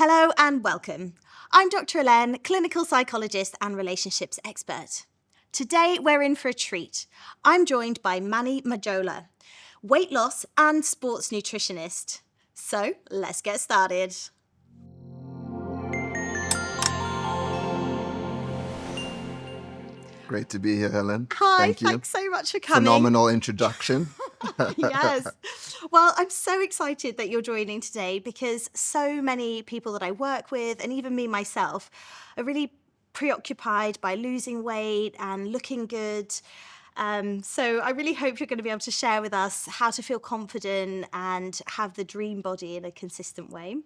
Hello and welcome. I'm Dr. Helene, clinical psychologist and relationships expert. Today we're in for a treat. I'm joined by Manny Majola, weight loss and sports nutritionist. So let's get started. Great to be here, Helen. Hi, Thank you. thanks so much for coming. Phenomenal introduction. Yes. Well, I'm so excited that you're joining today because so many people that I work with, and even me myself, are really preoccupied by losing weight and looking good. So I really hope you're going to be able to share with us how to feel confident and have the dream body in a consistent way.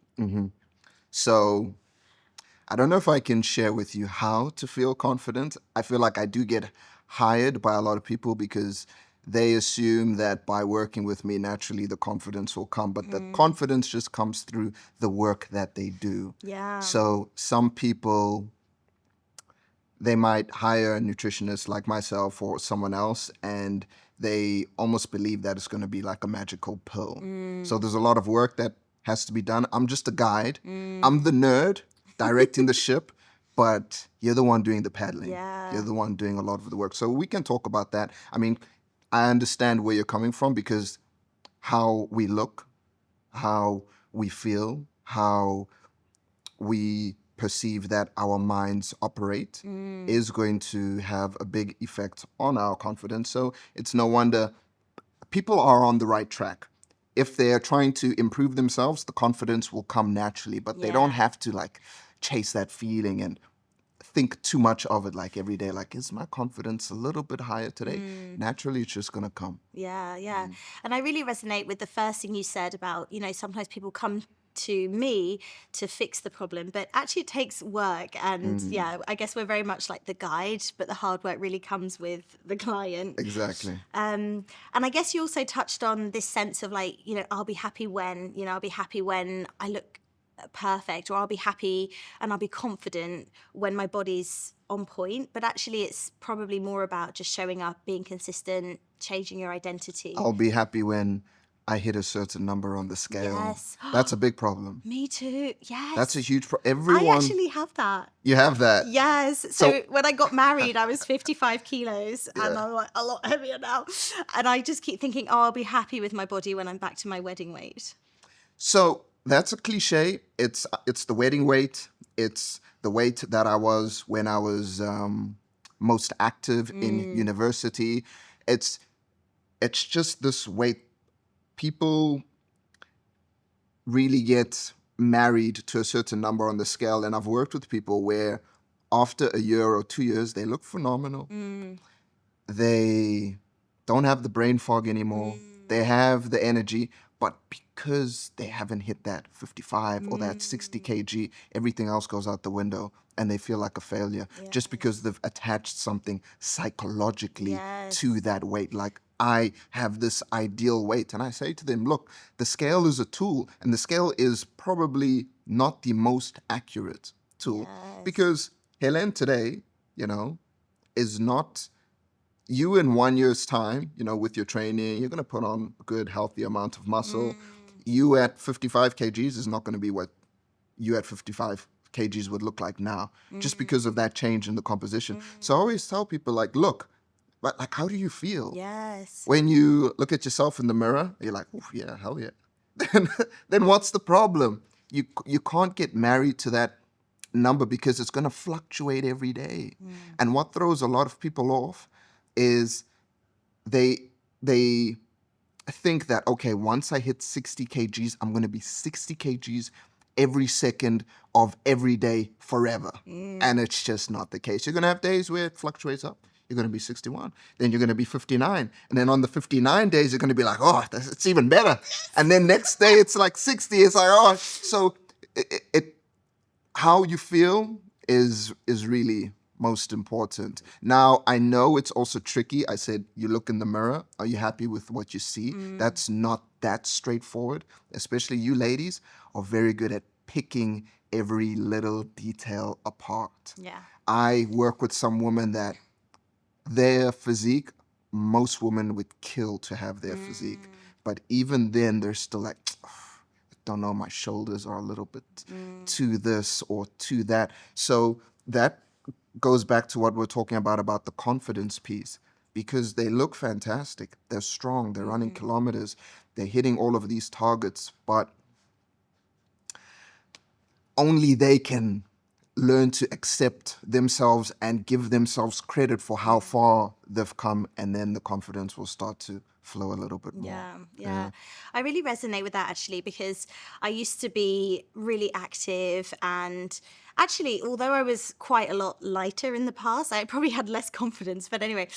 So, I don't know if I can share with you how to feel confident. I feel like I do get hired by a lot of people because they assume that by working with me, naturally the confidence will come. But the confidence just comes through the work that they do. Yeah. So some people, they might hire a nutritionist like myself or someone else, and they almost believe that it's going to be like a magical pill. So there's a lot of work that has to be done. I'm just a guide. I'm the nerd directing the ship, but you're the one doing the paddling. Yeah. You're the one doing a lot of the work. So we can talk about that. I mean, I understand where you're coming from because how we look, how we feel, how we perceive that our minds operate is going to have a big effect on our confidence. So it's no wonder people are on the right track. If they're trying to improve themselves, the confidence will come naturally, but they don't Yeah. have to like chase that feeling and think too much of it like every day. Like, is my confidence a little bit higher today? Naturally, it's just going to come. Yeah. And I really resonate with the first thing you said about, sometimes people come to me to fix the problem, but actually it takes work. And yeah, I guess we're very much like the guide, but the hard work really comes with the client. Exactly. And I guess you also touched on this sense of like, I'll be happy when I look perfect, or I'll be happy and I'll be confident when my body's on point. But actually it's probably more about just showing up, being consistent, changing your identity. I'll be happy when I hit a certain number on the scale. Yes. That's a big problem. Me too. Yes. That's a huge problem. I Everyone, actually have that. you have that. Yes. So when I got married, I was 55 kilos and Yeah. I'm like a lot heavier now. And I just keep thinking, I'll be happy with my body when I'm back to my wedding weight. So that's a cliche. It's the wedding weight. It's the weight that I was when I was most active in university. It's just this weight. People really get married to a certain number on the scale, and I've worked with people where after a year or 2 years they look phenomenal. They don't have the brain fog anymore. They have the energy, but because they haven't hit that 55 or that 60 kg, everything else goes out the window and they feel like a failure just because they've attached something psychologically to that weight. Like, I have this ideal weight. And I say to them, look, the scale is a tool, and the scale is probably not the most accurate tool because Helene today, is not you in 1 year's time, with your training, you're going to put on a good, healthy amount of muscle. You at 55 kgs is not going to be what you at 55 kgs would look like now, just because of that change in the composition. So I always tell people, like, look, but like, how do you feel? Yes. When you look at yourself in the mirror, you're like, oh, yeah, hell yeah. Then what's the problem? You can't get married to that number because it's going to fluctuate every day. And what throws a lot of people off is they think that, okay, once I hit 60 kgs, I'm going to be 60 kgs every second of every day forever. And it's just not the case. You're going to have days where it fluctuates up. You're going to be 61. Then you're going to be 59. And then on the 59 days, you're going to be like, oh, it's even better. And then next day, it's like 60. It's like, oh, so how you feel is really most important. Now, I know it's also tricky. I said, you look in the mirror. Are you happy with what you see? That's not that straightforward. Especially you ladies are very good at picking every little detail apart. Yeah. I work with some women that their physique, most women would kill to have their physique. But even then, they're still like, don't know, my shoulders are a little bit to this or to that. So that goes back to what we're talking about the confidence piece, because they look fantastic. They're strong. They're running kilometers. They're hitting all of these targets, but only they can learn to accept themselves and give themselves credit for how far they've come, and then the confidence will start to flow a little bit more. Yeah. I really resonate with that actually, because I used to be really active, and actually, although I was quite a lot lighter in the past, I probably had less confidence. But anyway,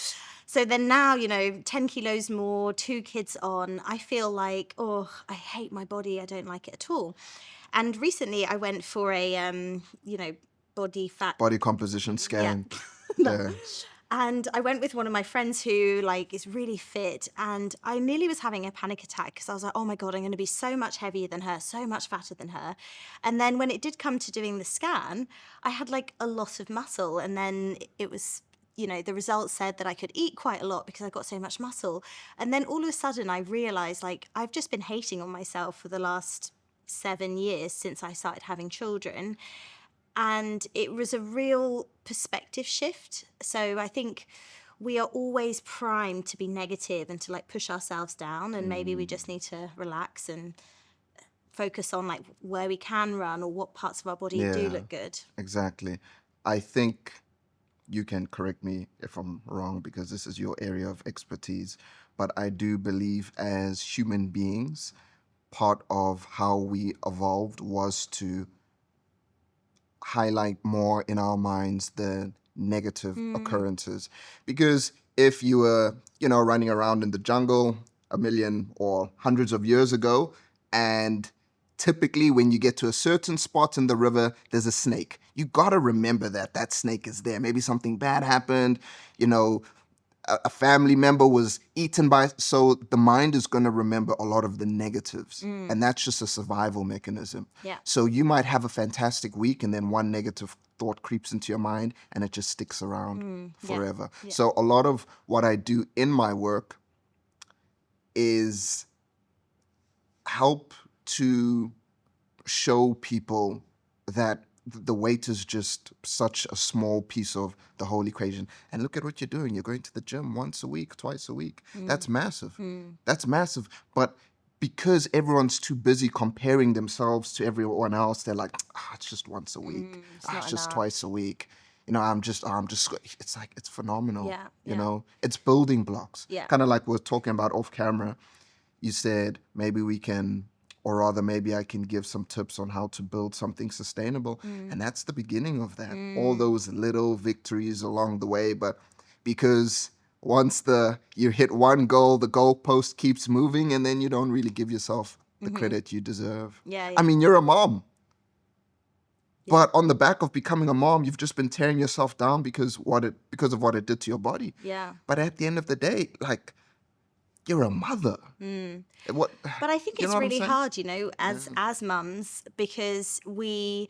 so then now, 10 kilos more, 2 kids on, I feel like, oh, I hate my body. I don't like it at all. And recently I went for a, body fat. Body composition Yeah. scan. No. Yeah. And I went with one of my friends who is really fit, and I nearly was having a panic attack because I was like, oh my God, I'm going to be so much heavier than her, so much fatter than her. And then when it did come to doing the scan, I had a lot of muscle, and then it was, the results said that I could eat quite a lot because I got so much muscle. And then all of a sudden I realized I've just been hating on myself for the last 7 years since I started having children. And it was a real perspective shift. So I think we are always primed to be negative and to push ourselves down. And maybe we just need to relax and focus on where we can run or what parts of our body do Yeah, look good. exactly. I think you can correct me if I'm wrong, because this is your area of expertise, but I do believe as human beings, part of how we evolved was to highlight more in our minds the negative occurrences. Because if you were, running around in the jungle a million or hundreds of years ago, and typically when you get to a certain spot in the river, there's a snake. You got to remember that that snake is there. Maybe something bad happened, a family member was eaten by, so the mind is going to remember a lot of the negatives, and that's just a survival mechanism. Yeah. So you might have a fantastic week, and then one negative thought creeps into your mind, and it just sticks around forever. Yeah. So a lot of what I do in my work is help to show people that the weight is just such a small piece of the whole equation. And look at what you're doing. You're going to the gym once a week, twice a week. That's massive. That's massive. But because everyone's too busy comparing themselves to everyone else, they're like, it's just once a week. not It's just enough. twice a week. It's it's phenomenal. Yeah. It's building blocks. Yeah. Kind of like we're talking about off camera. You said maybe we can, or rather maybe I can give some tips on how to build something sustainable. And that's the beginning of that. All those little victories along the way. But because once you hit one goal, the goalpost keeps moving, and then you don't really give yourself the credit you deserve. Yeah. I mean, you're a mom. But on the back of becoming a mom, you've just been tearing yourself down because of what it did to your body. Yeah. But at the end of the day, you're a mother. What? But I think You it's know what I'm really saying? hard, as mums, because we've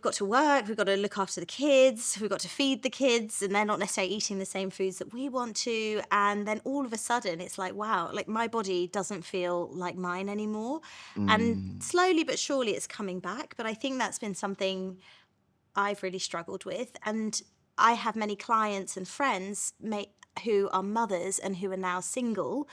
got to work, we've got to look after the kids, we've got to feed the kids, and they're not necessarily eating the same foods that we want to. And then all of a sudden, it's wow, my body doesn't feel like mine anymore. And slowly but surely, it's coming back. But I think that's been something I've really struggled with. And I have many clients and friends who are mothers and who are now single,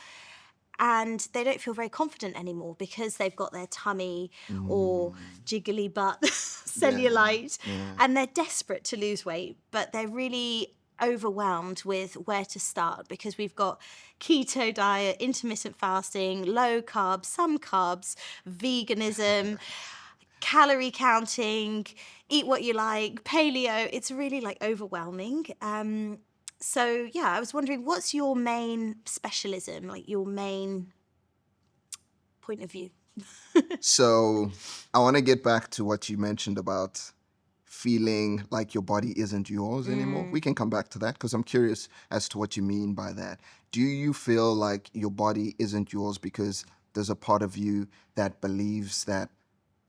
and they don't feel very confident anymore because they've got their tummy or jiggly butt cellulite, and they're desperate to lose weight, but they're really overwhelmed with where to start, because we've got keto diet, intermittent fasting, low carbs, some carbs, veganism, calorie counting, eat what you like, paleo. It's really overwhelming. So yeah, I was wondering, what's your main specialism, your main point of view? So I want to get back to what you mentioned about feeling like your body isn't yours anymore. We can come back to that because I'm curious as to what you mean by that. Do you feel like your body isn't yours because there's a part of you that believes that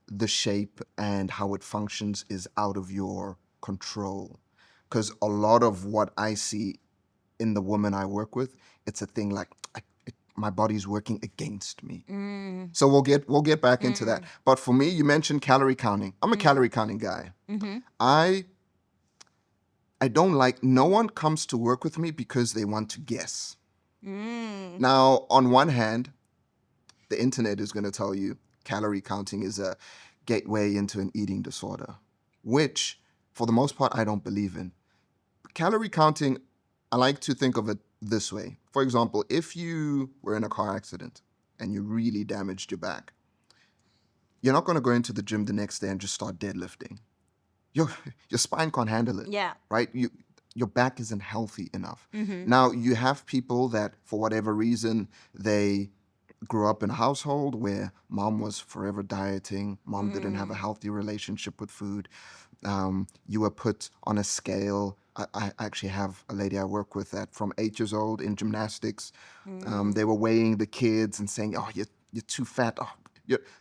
the shape and how it functions is out of your control? Because a lot of what I see in the women I work with, it's a thing my body's working against me. Mm. So we'll get back into that. But for me, you mentioned calorie counting. I'm a calorie counting guy. Mm-hmm. I don't like, no one comes to work with me because they want to guess. Mm. Now, on one hand, the internet is going to tell you calorie counting is a gateway into an eating disorder, which, for the most part, I don't believe in. Calorie counting, I like to think of it this way. For example, if you were in a car accident and you really damaged your back, you're not going to go into the gym the next day and just start deadlifting. Your spine can't handle it, Yeah. right? Your back isn't healthy enough. Mm-hmm. Now, you have people that, for whatever reason, they grew up in a household where mom was forever dieting, mom didn't have a healthy relationship with food. You were put on a scale. I actually have a lady I work with that from 8 years old in gymnastics, they were weighing the kids and saying, "Oh, you're too fat. Oh,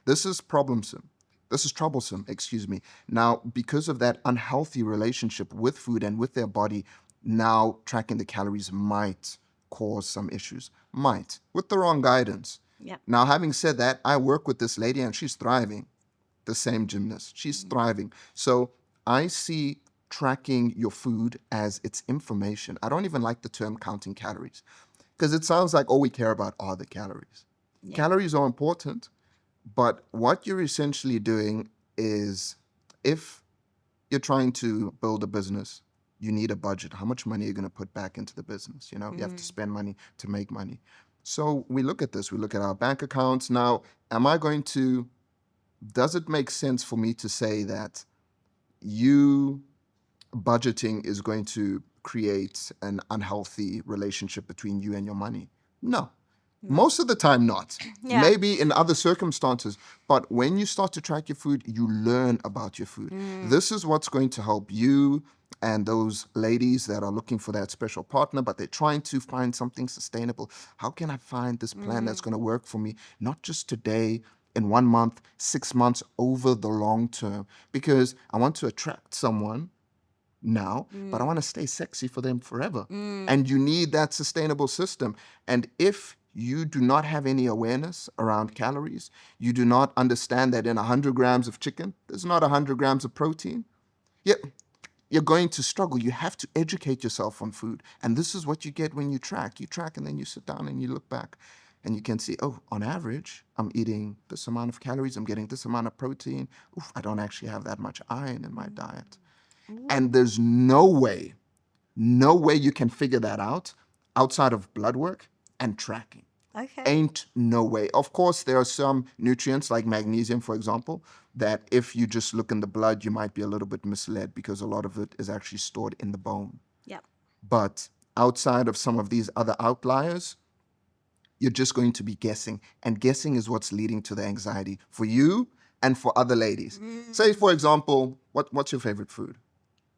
this is troublesome. This is troublesome." Excuse me. Now, because of that unhealthy relationship with food and with their body, now tracking the calories might cause some issues. Might, with the wrong guidance. Yeah. Now, having said that, I work with this lady and she's thriving. The same gymnast. She's thriving. So I see tracking your food as its information. I don't even like the term counting calories because it sounds like all we care about are the calories. Yeah. Calories are important, but what you're essentially doing is, if you're trying to build a business, you need a budget. How much money are you going to put back into the business? You have to spend money to make money. So we look at this. We look at our bank accounts. Now, does it make sense for me to say that you budgeting is going to create an unhealthy relationship between you and your money? No. Most of the time, not. Yeah. Maybe in other circumstances. But when you start to track your food, you learn about your food. This is what's going to help you and those ladies that are looking for that special partner, but they're trying to find something sustainable. How can I find this plan that's going to work for me, not just today, in 1 month, 6 months, over the long term? Because I want to attract someone now, but I want to stay sexy for them forever. And you need that sustainable system. And if you do not have any awareness around calories, you do not understand that in 100 grams of chicken, there's not 100 grams of protein, you're going to struggle. You have to educate yourself on food. And this is what you get when you track. You track and then you sit down and you look back and you can see, oh, on average, I'm eating this amount of calories, I'm getting this amount of protein. Oof, I don't actually have that much iron in my diet. And there's no way you can figure that out outside of blood work and tracking. Okay. Ain't no way. Of course, there are some nutrients like magnesium, for example, that if you just look in the blood, you might be a little bit misled because a lot of it is actually stored in the bone. Yep. But outside of some of these other outliers, you're just going to be guessing. And guessing is what's leading to the anxiety for you and for other ladies. Say, for example, what's your favorite food?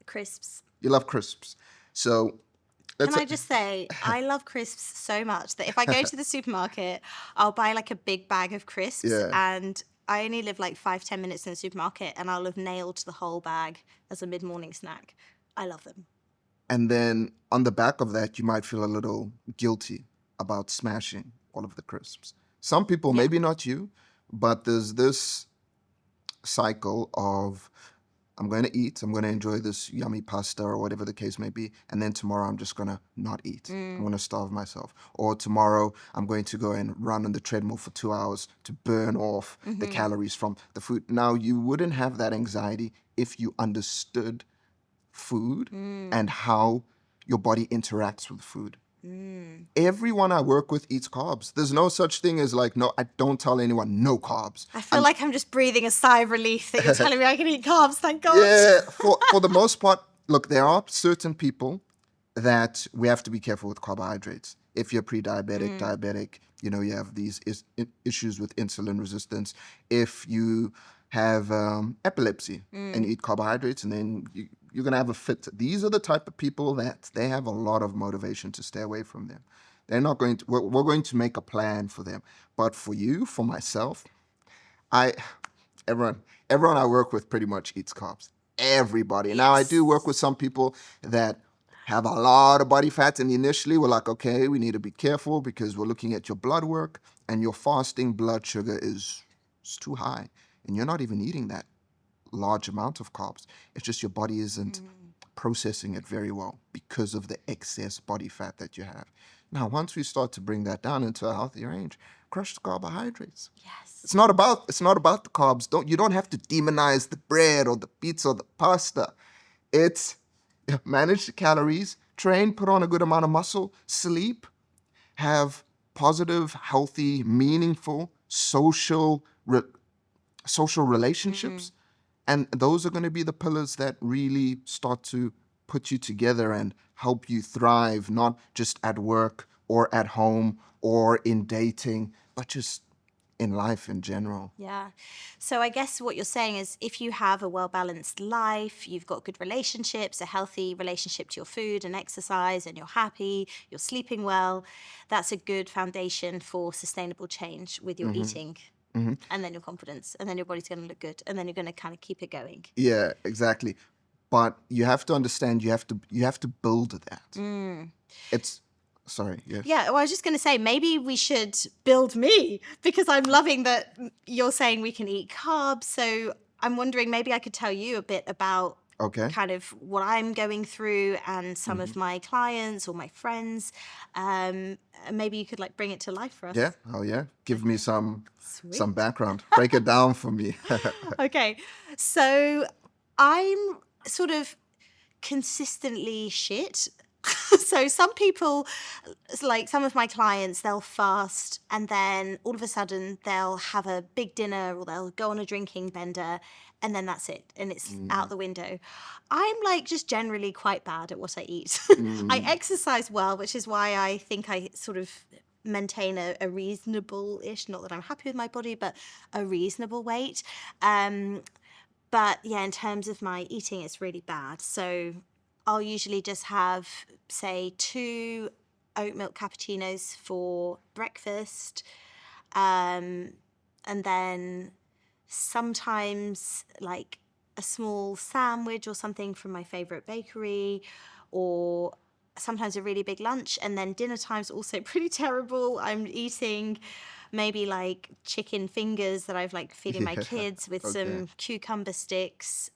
Crisps. You love crisps. So Can I just say, I love crisps so much that if I go to the supermarket, I'll buy like a big bag of crisps, Yeah. and I only live like 5-10 minutes in the supermarket, and I'll have nailed the whole bag as a mid-morning snack. I love them. And then on the back of that, you might feel a little guilty about smashing all of the crisps. Some people, maybe not you, but there's this cycle of, I'm going to eat, I'm going to enjoy this yummy pasta or whatever the case may be, and then tomorrow I'm just going to not eat. I'm going to starve myself. Or tomorrow I'm going to go and run on the treadmill for 2 hours to burn off the calories from the food. Now, you wouldn't have that anxiety if you understood food and how your body interacts with food. Everyone I work with eats carbs. There's no such thing as like, no, I don't tell anyone no carbs. I feel like I'm just breathing a sigh of relief that you're telling me I can eat carbs, thank God. Yeah, for the most part, look, there are certain people that we have to be careful with carbohydrates. If you're pre-diabetic, diabetic, you have these issues with insulin resistance. If you have epilepsy and you eat carbohydrates, and then you're going to have a fit. These are the type of people that they have a lot of motivation to stay away from them. They're not going to, we're going to make a plan for them. But for you, for myself, everyone I work with pretty much eats carbs. Everybody. Now, I do work with some people that have a lot of body fat. And initially we're like, okay, we need to be careful because we're looking at your blood work and your fasting blood sugar is too high. And you're not even eating that large amount of carbs. It's just your body isn't processing it very well because of the excess body fat that you have. Now, once we start to bring that down into a healthy range, crush the carbohydrates. Yes. It's not about the carbs. You don't have to demonize the bread or the pizza or the pasta. It's manage the calories, train, put on a good amount of muscle, sleep, have positive, healthy, meaningful social relationships. And those are going to be the pillars that really start to put you together and help you thrive, not just at work or at home or in dating, but just in life in general. Yeah. So I guess what you're saying is if you have a well-balanced life, you've got good relationships, a healthy relationship to your food and exercise, and you're happy, you're sleeping well, that's a good foundation for sustainable change with your eating. And then your confidence, and then your body's going to look good, and then you're going to kind of keep it going. Yeah, exactly. But you have to understand, you have to build that. It's sorry, yes. Yeah, well, I was just going to say, maybe we should build me, because I'm loving that you're saying we can eat carbs. So I'm wondering, maybe I could tell you a bit about Okay. kind of what I'm going through and some of my clients or my friends. Maybe you could like bring it to life for us. Yeah. Oh yeah. Give me some Sweet. background. Break it down for me. Okay, so I'm sort of consistently shit. So some people, like some of my clients, they'll fast and then all of a sudden they'll have a big dinner or they'll go on a drinking bender and then that's it and it's out the window. I'm like just generally quite bad at what I eat. I exercise well, which is why I think I sort of maintain a reasonable-ish, not that I'm happy with my body, but a reasonable weight. But yeah, in terms of my eating, it's really bad. So I'll usually just have, say, 2 oat milk cappuccinos for breakfast. And then sometimes like a small sandwich or something from my favorite bakery, or sometimes a really big lunch. And then dinner time's also pretty terrible. I'm eating maybe like chicken fingers that I've like feeding my kids with some cucumber sticks.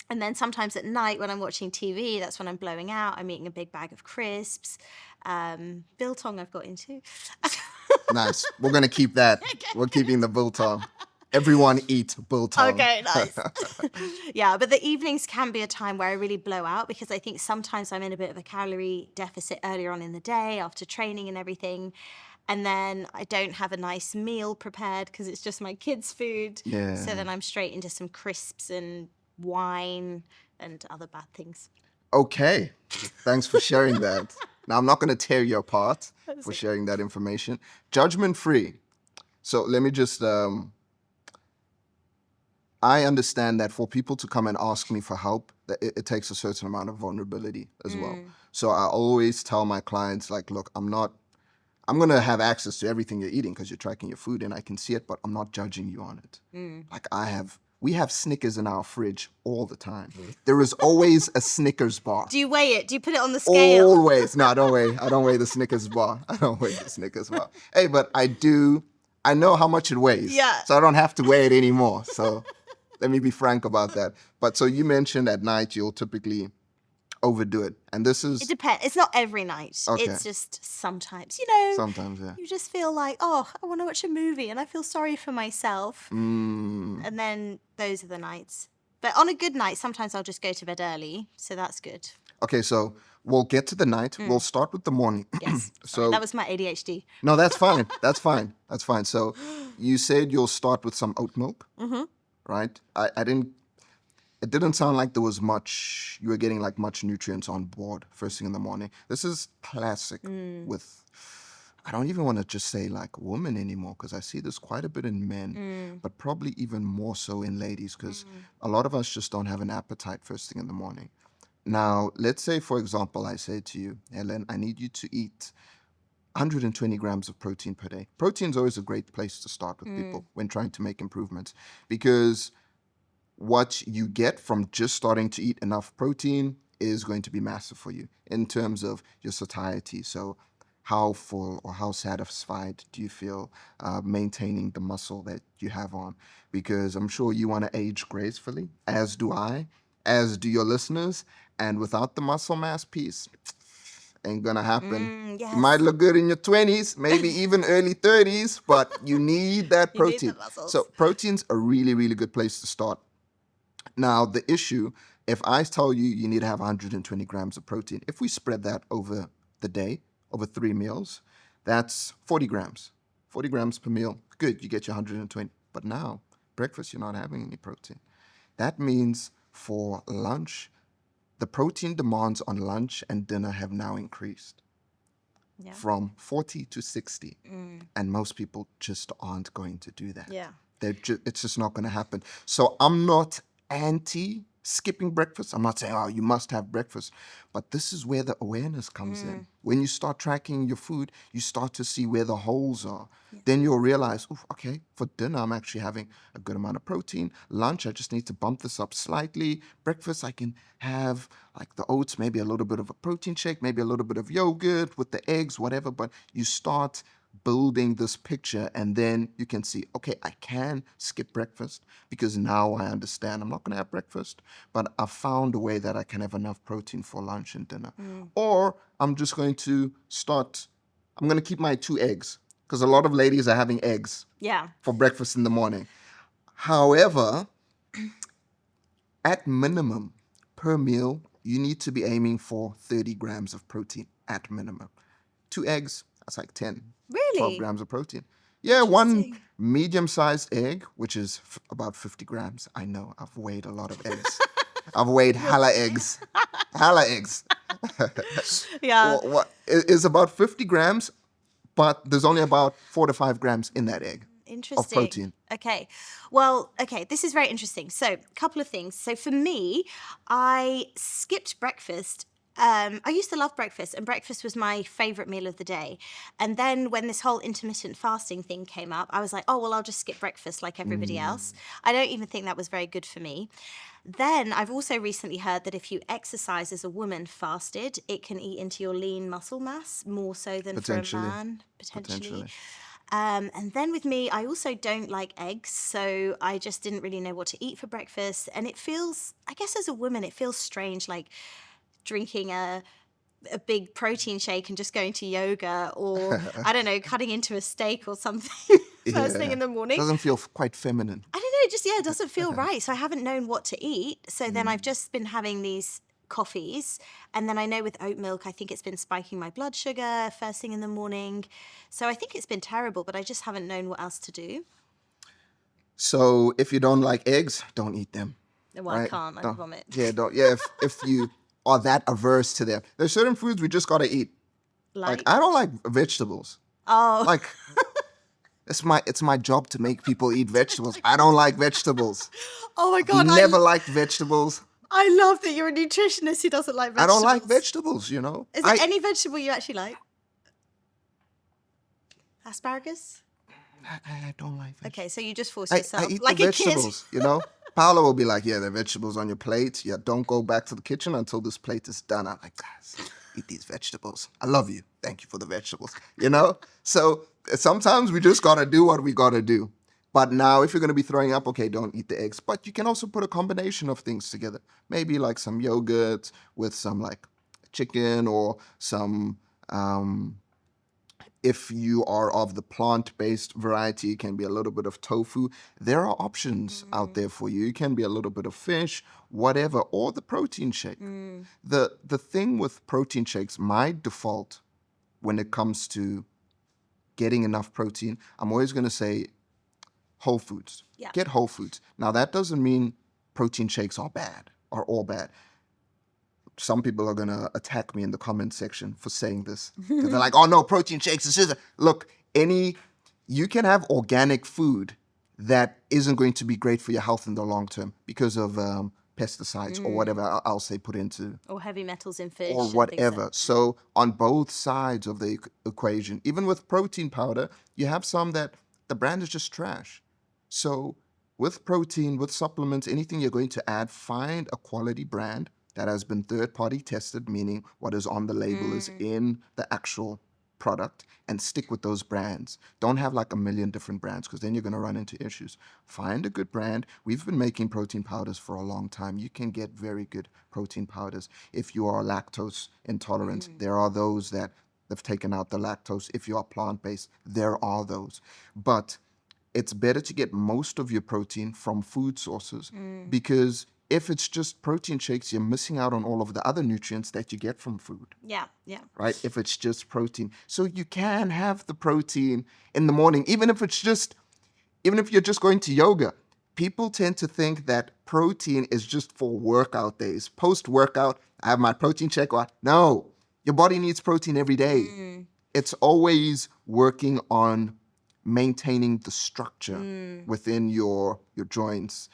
And then sometimes at night when I'm watching TV, that's when I'm blowing out. I'm eating a big bag of crisps. Biltong I've got into. Nice. We're gonna keep that. We're keeping the biltong. Everyone eat biltong. Okay, nice. Yeah, but the evenings can be a time where I really blow out because I think sometimes I'm in a bit of a calorie deficit earlier on in the day after training and everything. And then I don't have a nice meal prepared because it's just my kids' food. Yeah. So then I'm straight into some crisps and wine and other bad things. Okay. Thanks for sharing that. Now, I'm not going to tear you apart for sharing that information. Judgment free. So let me just, I understand that for people to come and ask me for help, that it takes a certain amount of vulnerability as well. So I always tell my clients, like, look, I'm going to have access to everything you're eating because you're tracking your food and I can see it, but I'm not judging you on it. Like we have Snickers in our fridge all the time. There is always a Snickers bar. Do you weigh it? Do you put it on the scale? Always. No, I don't weigh the Snickers bar. I don't weigh the Snickers bar. Hey, but I know how much it weighs. Yeah. So I don't have to weigh it anymore. So let me be frank about that. But so you mentioned at night you'll typically overdo it. And this is... It depends. It's not every night. Okay. It's just sometimes, Sometimes, yeah. you just feel like, oh, I want to watch a movie and I feel sorry for myself. And then those are the nights. But on a good night, sometimes I'll just go to bed early. So that's good. Okay, so we'll get to the night. We'll start with the morning. Yes. So that was my ADHD. No, that's fine. That's fine. That's fine. So you said you'll start with some oat milk, right? It didn't sound like there was much, you were getting like much nutrients on board first thing in the morning. This is classic with, I don't even want to just say like women anymore because I see this quite a bit in men, but probably even more so in ladies because a lot of us just don't have an appetite first thing in the morning. Now, let's say, for example, I say to you, Helene, I need you to eat 120 grams of protein per day. Protein is always a great place to start with people when trying to make improvements because what you get from just starting to eat enough protein is going to be massive for you in terms of your satiety. So how full or how satisfied do you feel maintaining the muscle that you have on? Because I'm sure you want to age gracefully, as do I, as do your listeners. And without the muscle mass piece, ain't gonna happen. You might Yes. look good in your 20s, maybe even early 30s, but you need that You need the protein. So muscles. protein's a really, really good place to start. Now, the issue, if I tell you you need to have 120 grams of protein, if we spread that over the day, over 3 meals, that's 40 grams. 40 grams per meal. Good, you get your 120. But now, breakfast, you're not having any protein. That means for lunch, the protein demands on lunch and dinner have now increased Yeah. from 40 to 60. And most people just aren't going to do that. Yeah. It's just not going to happen. So I'm not anti skipping breakfast. I'm not saying, oh, you must have breakfast. But this is where the awareness comes in. When you start tracking your food, you start to see where the holes are. Then you'll realize, oof, okay, for dinner, I'm actually having a good amount of protein. Lunch, I just need to bump this up slightly. Breakfast, I can have like the oats, maybe a little bit of a protein shake, maybe a little bit of yogurt with the eggs, whatever. But you start building this picture, and then you can see, okay, I can skip breakfast because now I understand I'm not going to have breakfast, but I found a way that I can have enough protein for lunch and dinner. Or I'm just going to I'm going to keep my 2 eggs because a lot of ladies are having eggs Yeah. for breakfast in the morning. However, at minimum per meal, you need to be aiming for 30 grams of protein at minimum. 2 eggs, that's like 10, 12 Really? grams of protein. Yeah, one Interesting. medium-sized egg, which is about 50 grams. I know, I've weighed a lot of eggs. I've weighed hella eggs. Hella eggs. Yeah. What is about 50 grams, but there's only about 4 to 5 grams in that egg of Interesting. protein. Okay. Well, okay, this is very interesting. So, a couple of things. So, for me, I skipped breakfast. I used to love breakfast, and breakfast was my favorite meal of the day. And then when this whole intermittent fasting thing came up, I was like, oh, well, I'll just skip breakfast like everybody else. I don't even think that was very good for me. Then I've also recently heard that if you exercise as a woman fasted, it can eat into your lean muscle mass more so than for a Potentially. man, potentially. Potentially. And then with me, I also don't like eggs, so I just didn't really know what to eat for breakfast. And it feels, I guess as a woman, it feels strange, like drinking a big protein shake and just going to yoga, or I don't know, cutting into a steak or something first thing in the morning. Doesn't feel quite feminine. I don't know, it just, yeah, it doesn't feel right. So I haven't known what to eat. So then I've just been having these coffees. And then I know with oat milk, I think it's been spiking my blood sugar first thing in the morning. So I think it's been terrible, but I just haven't known what else to do. So if you don't like eggs, don't eat them. Well, I can't, I vomit. Yeah, don't. Yeah, if you are that averse to them, there's certain foods we just gotta eat. Like I don't like vegetables. Oh. Like it's my job to make people eat vegetables. I don't like vegetables. Oh my God. Never liked vegetables. I love that you're a nutritionist who doesn't like I vegetables. don't like vegetables, you know. Is there any vegetable you actually like? Asparagus? I don't like vegetables. Okay, so you just force yourself. I eat like the a kid. vegetables, you know. Paolo will be like, yeah, the vegetables on your plate. Yeah, don't go back to the kitchen until this plate is done. I'm like, guys, eat these vegetables. I love you. Thank you for the vegetables, you know. So sometimes we just got to do what we got to do. But now if you're going to be throwing up, okay, don't eat the eggs. But you can also put a combination of things together. Maybe like some yogurt with some like chicken or some... if you are of the plant-based variety, it can be a little bit of tofu. There are options out there for you. It can be a little bit of fish, whatever, or the protein shake. The thing with protein shakes, my default when it comes to getting enough protein, I'm always going to say whole foods. Yeah. Get whole foods. Now, that doesn't mean protein shakes are bad, are all bad. Some people are going to attack me in the comment section for saying this. They're like, oh no, protein shakes is just... Look, you can have organic food that isn't going to be great for your health in the long term because of pesticides or whatever I'll say put into... Or heavy metals in fish. Or whatever. So on both sides of the equation, even with protein powder, you have some that the brand is just trash. So with protein, with supplements, anything you're going to add, find a quality brand that has been third-party tested, meaning what is on the label is in the actual product, and stick with those brands. Don't have like a million different brands, because then you're going to run into issues. Find a good brand. We've been making protein powders for a long time. You can get very good protein powders. If you are lactose intolerant, there are those that they've taken out the lactose. If you are plant-based, there are those. But it's better to get most of your protein from food sources, because if it's just protein shakes, you're missing out on all of the other nutrients that you get from food, Yeah, yeah. right? If it's just protein. So you can have the protein in the morning, even if you're just going to yoga. People tend to think that protein is just for workout days. Post-workout, I have my protein shake. No, your body needs protein every day. It's always working on maintaining the structure within your joints,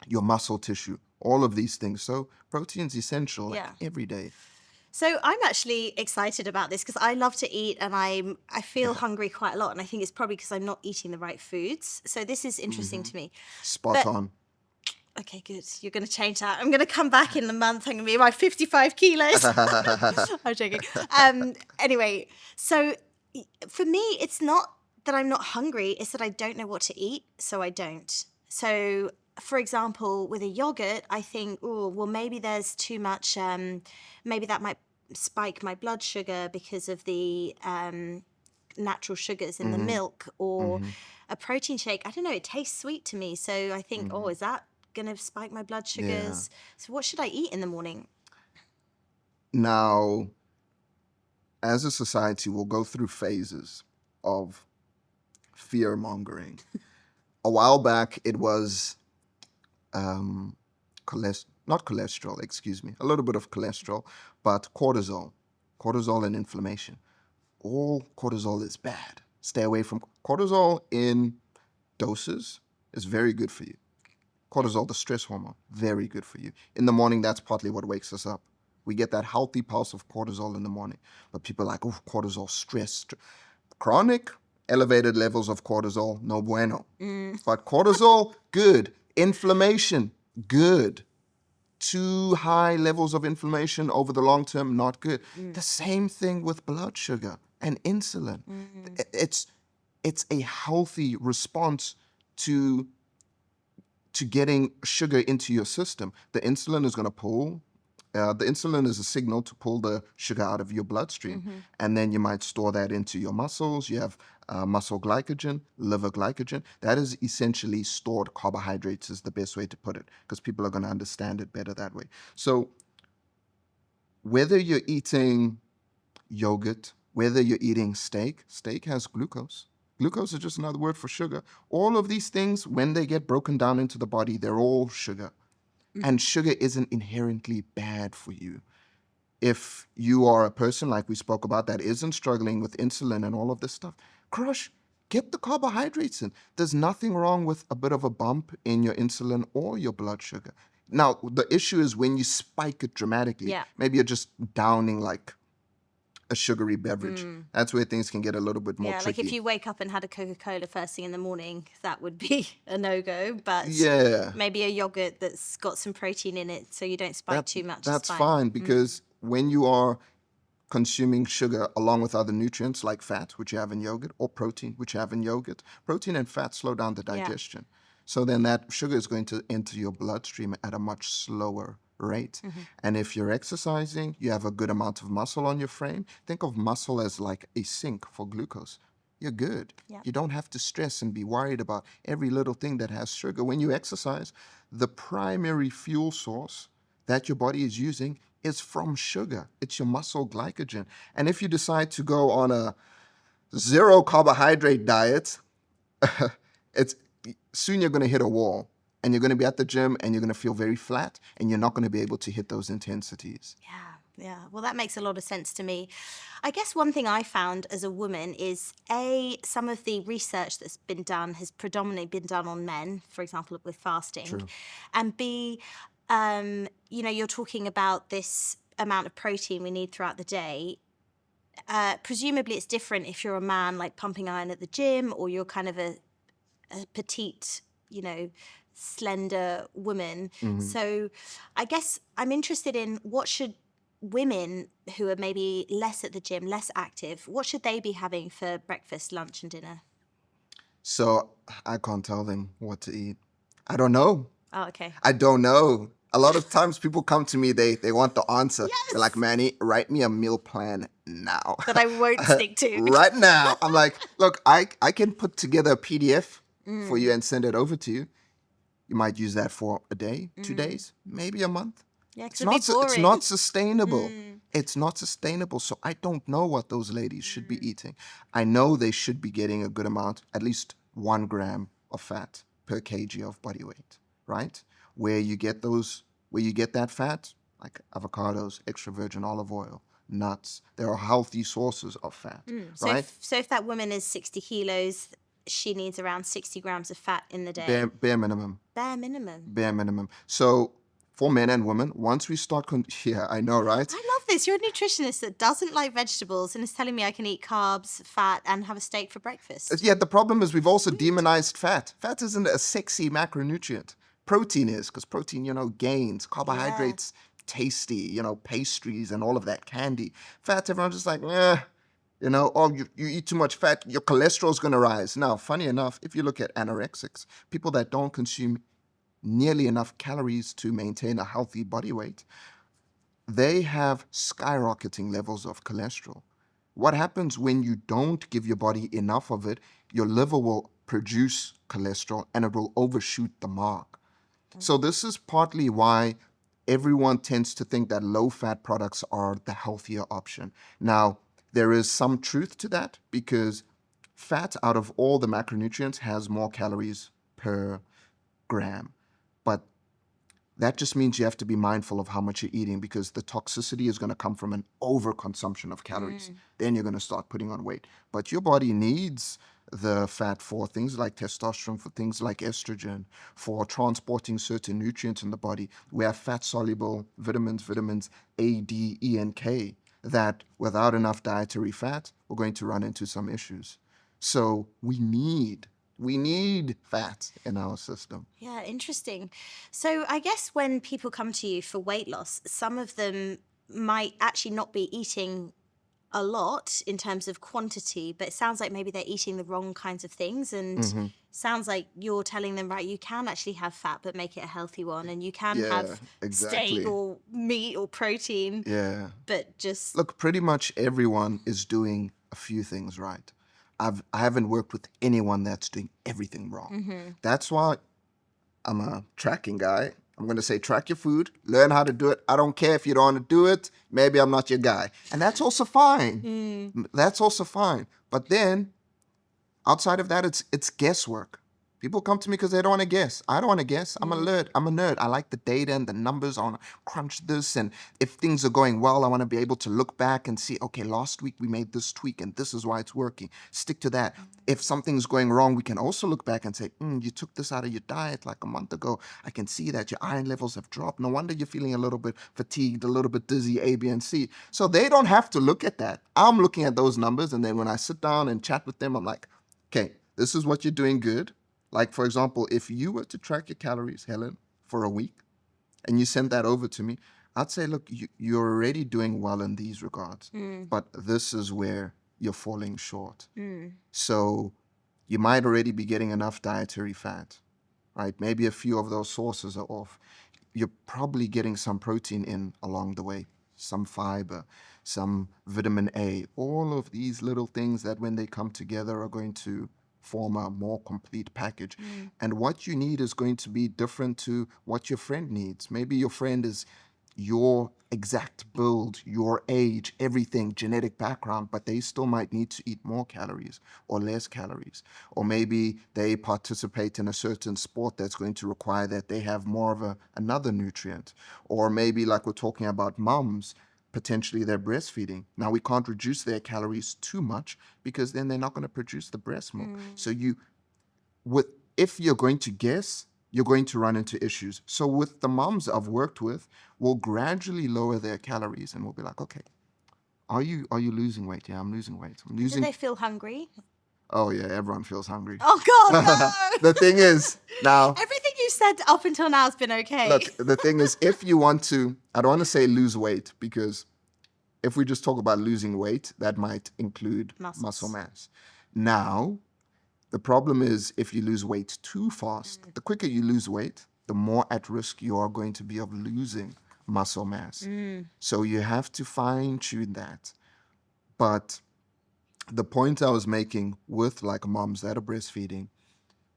your muscle tissue, all of these things. So protein's essential, like, Yeah. every day. So I'm actually excited about this because I love to eat and I feel hungry quite a lot, and I think it's probably because I'm not eating the right foods. So this is interesting to me. Spot But- on. Okay, good. You're going to change that. I'm going to come back in a month. I'm going to be my 55 kilos. I'm joking. Anyway, so for me, it's not that I'm not hungry. It's that I don't know what to eat, so I don't. So, for example, with a yogurt, I think, oh, well, maybe there's too much. Maybe that might spike my blood sugar because of the natural sugars in the milk, or a protein shake. I don't know. It tastes sweet to me, so I think, oh, is that going to spike my blood sugars? So, what should I eat in the morning? Now, as a society, we'll go through phases of fear mongering. A while back, it was not cholesterol, excuse me, a little bit of cholesterol, but cortisol and inflammation. All cortisol is bad. Stay away from cortisol in doses is very good for you. Cortisol, the stress hormone, very good for you. In the morning, that's partly what wakes us up. We get that healthy pulse of cortisol in the morning. But people are like, oh, cortisol, stress. Chronic, elevated levels of cortisol, no bueno. But cortisol, good. Inflammation, good. Too high levels of inflammation over the long term, not good. The same thing with blood sugar and insulin. It's a healthy response to getting sugar into your system. The insulin is going to pull. The insulin is a signal to pull the sugar out of your bloodstream. And then you might store that into your muscles. You have muscle glycogen, liver glycogen. That is essentially stored carbohydrates, is the best way to put it, because people are going to understand it better that way. So whether you're eating yogurt, whether you're eating steak has glucose. Glucose is just another word for sugar. All of these things, when they get broken down into the body, they're all sugar. And sugar isn't inherently bad for you. If you are a person, like we spoke about, that isn't struggling with insulin and all of this stuff, get the carbohydrates in. There's nothing wrong with a bit of a bump in your insulin or your blood sugar. Now, the issue is when you spike it dramatically. Yeah. Maybe you're just downing like a sugary beverage. That's where things can get a little bit more Yeah, tricky. like if you wake up and had a Coca-Cola first thing in the morning, that would be a no-go. But Yeah. maybe a yogurt that's got some protein in it so you don't spike too much. That's is fine, because when you are consuming sugar along with other nutrients like fat, which you have in yogurt, or protein, which you have in yogurt, protein and fat slow down the digestion. So then that sugar is going to enter your bloodstream at a much slower rate. And if you're exercising, you have a good amount of muscle on your frame. Think of muscle as like a sink for glucose. You're good. Yeah. You don't have to stress and be worried about every little thing that has sugar. When you exercise, the primary fuel source that your body is using is from sugar. It's your muscle glycogen. And if you decide to go on a zero carbohydrate diet, soon you're going to hit a wall, and you're going to be at the gym and you're going to feel very flat, and you're not going to be able to hit those intensities. Yeah. Well, that makes a lot of sense to me. I guess one thing I found as a woman is, A, some of the research that's been done has predominantly been done on men, for example, with fasting. True. And B, you're talking about this amount of protein we need throughout the day. Presumably it's different if you're a man, like pumping iron at the gym, or you're kind of a petite, slender woman. Mhm. So I guess I'm interested in what should women who are maybe less at the gym, less active, what should they be having for breakfast, lunch, and dinner? So I can't tell them what to eat. I don't know. Oh, okay. I don't know. A lot of times people come to me, they want the answer. They're like, Yes! Manny, write me a meal plan now. That I won't stick to. Right now. I'm like, look, I can put together a PDF for Mm. you and send it over to you. You might use that for a day, 2 days, maybe a month. Yeah, It's because it'd be not it's boring. not sustainable. Mm. It's not sustainable. So I don't know what those ladies should be eating. I know they should be getting a good amount, at least 1 gram of fat per kg of body weight, right? Where you get that fat, like avocados, extra virgin olive oil, nuts. There are healthy sources of fat, So, right? so if that woman is 60 kilos, she needs around 60 grams of fat in the day. Bare minimum. Bare minimum. Bare minimum. So for men and women, once we start, yeah, I know, right? I love this. You're a nutritionist that doesn't like vegetables and is telling me I can eat carbs, fat, and have a steak for breakfast. Yeah, the problem is we've also demonized fat. Fat isn't a sexy macronutrient. Protein is, because protein, gains, carbohydrates, tasty, pastries and all of that candy. Fat, everyone's just like, oh, you eat too much fat, your cholesterol's going to rise. Now, funny enough, if you look at anorexics, people that don't consume nearly enough calories to maintain a healthy body weight, they have skyrocketing levels of cholesterol. What happens when you don't give your body enough of it? Your liver will produce cholesterol and it will overshoot the mark. So this is partly why everyone tends to think that low-fat products are the healthier option. Now, there is some truth to that because fat, out of all the macronutrients, has more calories per gram. But that just means you have to be mindful of how much you're eating because the toxicity is going to come from an overconsumption of calories. Then you're going to start putting on weight. But your body needs the fat for things like testosterone, for things like estrogen, for transporting certain nutrients in the body. We have fat-soluble vitamins A, D, E, and K, that without enough dietary fat, we're going to run into some issues. So we need fat in our system. Yeah, interesting. So I guess when people come to you for weight loss, some of them might actually not be eating a lot in terms of quantity, but it sounds like maybe they're eating the wrong kinds of things. And sounds like you're telling them, right, you can actually have fat, but make it a healthy one. And you can Yeah, have exactly. steak or meat or protein, Yeah. but just... Look, pretty much everyone is doing a few things right. I haven't worked with anyone that's doing everything wrong. That's why I'm a tracking guy. I'm going to say track your food, learn how to do it. I don't care if you don't want to do it. Maybe I'm not your guy. And that's also fine. That's also fine. But then outside of that, it's guesswork. People come to me because they don't want to guess. I don't want to guess. I'm a nerd. I like the data and the numbers. I want to crunch this. And if things are going well, I want to be able to look back and see, okay, last week we made this tweak and this is why it's working. Stick to that. If something's going wrong, we can also look back and say, you took this out of your diet like a month ago. I can see that your iron levels have dropped. No wonder you're feeling a little bit fatigued, a little bit dizzy, A, B, and C. So they don't have to look at that. I'm looking at those numbers. And then when I sit down and chat with them, I'm like, okay, this is what you're doing good. Like, for example, if you were to track your calories, Helen, for a week, and you sent that over to me, I'd say, look, you're already doing well in these regards, but this is where you're falling short. So you might already be getting enough dietary fat, right? Maybe a few of those sources are off. You're probably getting some protein in along the way, some fiber, some vitamin A, all of these little things that when they come together are going to form a more complete package. And what you need is going to be different to what your friend needs. Maybe your friend is your exact build, your age, everything, genetic background, but they still might need to eat more calories or less calories. Or maybe they participate in a certain sport that's going to require that they have more of another nutrient. Or maybe, like we're talking about moms, potentially they're breastfeeding. Now, we can't reduce their calories too much because then they're not going to produce the breast milk. So if you're going to guess, you're going to run into issues. So with the moms I've worked with, we'll gradually lower their calories and we'll be like, okay, are you losing weight? Yeah, I'm losing weight. I'm Do losing. they feel hungry? Oh yeah, everyone feels hungry. Oh God, no! The thing is, now Everything you said up until now has been okay. Look, the thing is, if you want to, I don't want to say lose weight, because if we just talk about losing weight, that might include Muscles. muscle mass. Now, the problem is if you lose weight too fast, the quicker you lose weight, the more at risk you are going to be of losing muscle mass. So you have to fine tune that. But the point I was making with like moms that are breastfeeding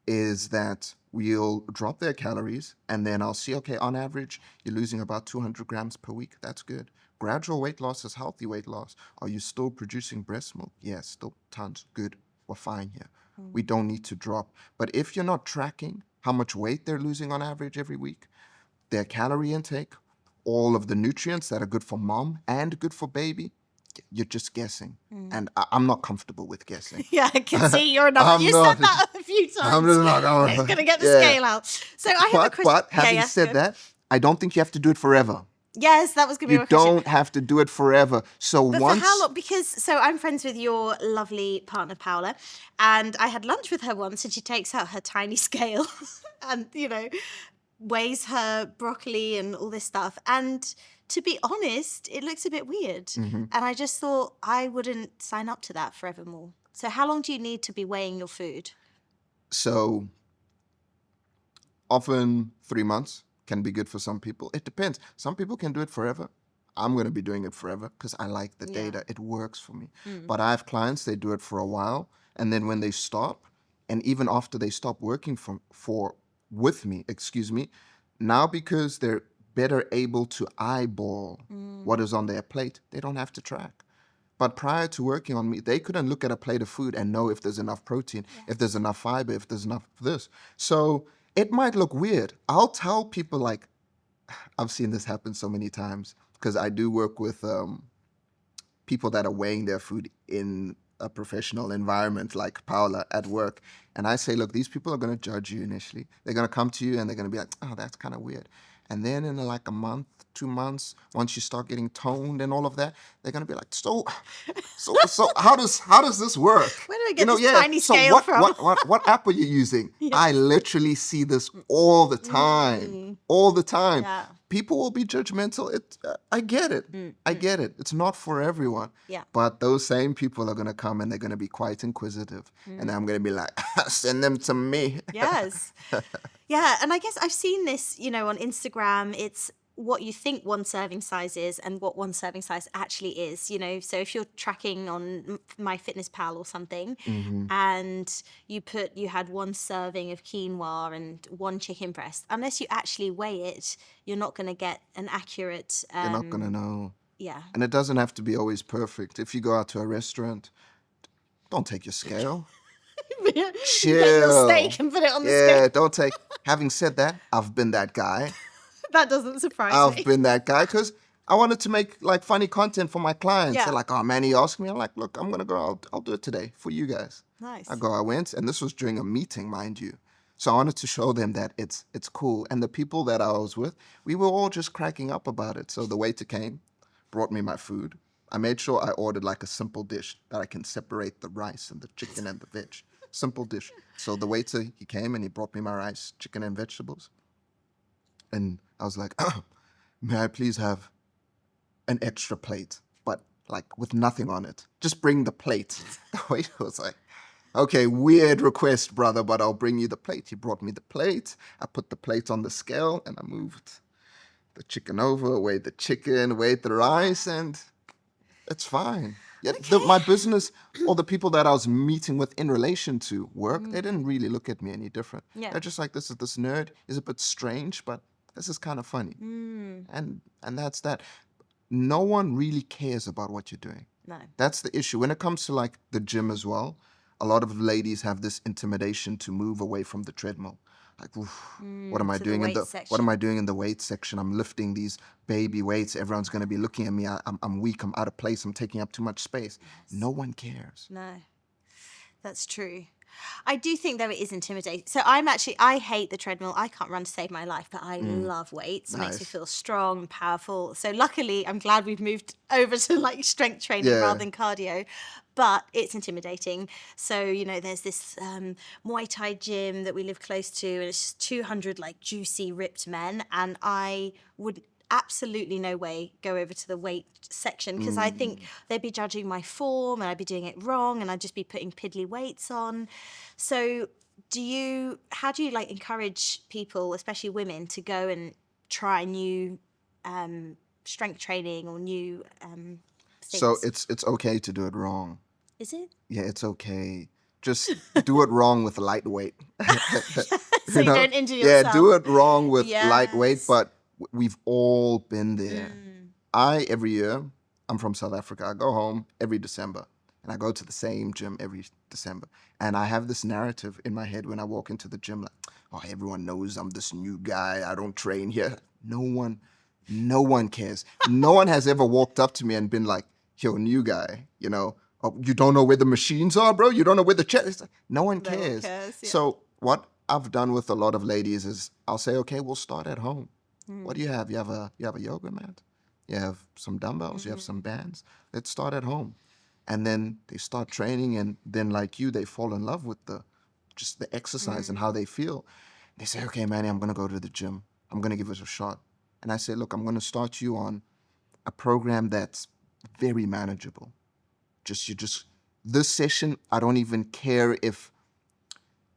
is that we'll drop their calories and then I'll see, okay, on average, you're losing about 200 grams per week. That's good. Gradual weight loss is healthy weight loss. Are you still producing breast milk? Yes, still tons. Good. We're fine here. We don't need to drop. But if you're not tracking how much weight they're losing on average every week, their calorie intake, all of the nutrients that are good for mom and good for baby, you're just guessing. And I'm not comfortable with guessing. Yeah, I can see you're not. I'm You not. said that a few times. I'm just not Yeah, going. gonna get the Yeah. scale out. So I have a question. But having said that, I don't think you have to do it forever. Yes, that was gonna be You my question. don't have to do it forever. So But once, for how long? Because so I'm friends with your lovely partner Paola, and I had lunch with her once, and she takes out her tiny scale, and weighs her broccoli and all this stuff. And to be honest, it looks a bit weird. And I just thought I wouldn't sign up to that forevermore. So how long do you need to be weighing your food? so often 3 months can be good for some people. It depends. Some people can do it forever. I'm going to be doing it forever because I like the data. It works for me. But I have clients, they do it for a while, and then when they stop, and even after they stop working with me, now because they're better able to eyeball what is on their plate, they don't have to track. But prior to working on me, they couldn't look at a plate of food and know if there's enough protein, if there's enough fiber, if there's enough of this. So it might look weird. I'll tell people, like, I've seen this happen so many times because I do work with people that are weighing their food in a professional environment like Paula at work. And I say, look, these people are going to judge you initially. They're going to come to you and they're going to be like, oh, that's kind of weird. And then in like a month, 2 months, once you start getting toned and all of that, they're going to be like, so how does this work? Where do I get this tiny scale from? What app are you using? I literally see this all the time. All the time. Yeah. People will be judgmental. I get it. I get it. It's not for everyone. Yeah. But those same people are going to come and they're going to be quite inquisitive. And I'm going to be like, send them to me. Yes. Yeah, and I guess I've seen this, on Instagram. It's what you think one serving size is and what one serving size actually is, So if you're tracking on MyFitnessPal or something and you had one serving of quinoa and one chicken breast, unless you actually weigh it, you're not going to get an accurate... You're not going to know. Yeah. And it doesn't have to be always perfect. If you go out to a restaurant, don't take your scale. Chill. Get your steak and put it on the scale. Yeah, don't take... Having said that, I've been that guy. That doesn't surprise me. I've been that guy because I wanted to make like funny content for my clients. Yeah. They're like, oh, Manny asked me. I'm like, look, I'm going to go. I'll do it today for you guys. Nice. I went, and this was during a meeting, mind you. So I wanted to show them that it's cool. And the people that I was with, we were all just cracking up about it. So the waiter came, brought me my food. I made sure I ordered like a simple dish that I can separate the rice and the chicken and the veg. Simple dish. So the waiter, he came and he brought me my rice, chicken and vegetables. And I was like, may I please have an extra plate, but like with nothing on it? Just bring the plate. The waiter was like, okay, weird request, brother, but I'll bring you the plate. He brought me the plate. I put the plate on the scale and I moved the chicken over, weighed the chicken, weighed the rice, and it's fine. Yeah, my business or the people that I was meeting with in relation to work, they didn't really look at me any different. Yeah. They're just like, this nerd is a bit strange, but this is kind of funny. And that's that. No one really cares about what you're doing. No. That's the issue. When it comes to like the gym as well, a lot of ladies have this intimidation to move away from the treadmill. Like, oof, what am I doing in the weight section? I'm lifting these baby weights. Everyone's going to be looking at me. I'm weak. I'm out of place. I'm taking up too much space. Yes. No one cares. No, that's true. I do think though it is intimidating. So I hate the treadmill. I can't run to save my life, but I love weights. It makes me Nice. feel strong and powerful. So luckily, I'm glad we've moved over to like strength training Yeah. rather than cardio. But it's intimidating. So, there's this Muay Thai gym that we live close to, and it's just 200 like juicy, ripped men. And I would absolutely no way go over to the weight section because I think they'd be judging my form and I'd be doing it wrong and I'd just be putting piddly weights on. So how do you like encourage people, especially women, to go and try new strength training or new So things? it's okay to do it wrong. Is it? Yeah, it's okay. Just do it wrong with lightweight. So you don't injure Yeah, yourself. do it wrong with lightweight, Yes. but we've all been there. Every year, I'm from South Africa. I go home every December and I go to the same gym every December. And I have this narrative in my head when I walk into the gym like, oh, everyone knows I'm this new guy. I don't train here. No one cares. No one has ever walked up to me and been like, yo, new guy, oh, you don't know where the machines are, bro? You don't know where the chair is? No one No one cares. cares, yeah. So what I've done with a lot of ladies is I'll say, okay, we'll start at home. What do you have? You have a yoga mat? You have some dumbbells? You have some bands? Let's start at home. And then they start training, and then like you, they fall in love with just the exercise and how they feel. They say, okay, Manny, I'm gonna go to the gym. I'm gonna give it a shot. And I say, look, I'm gonna start you on a program that's very manageable. This session, I don't even care if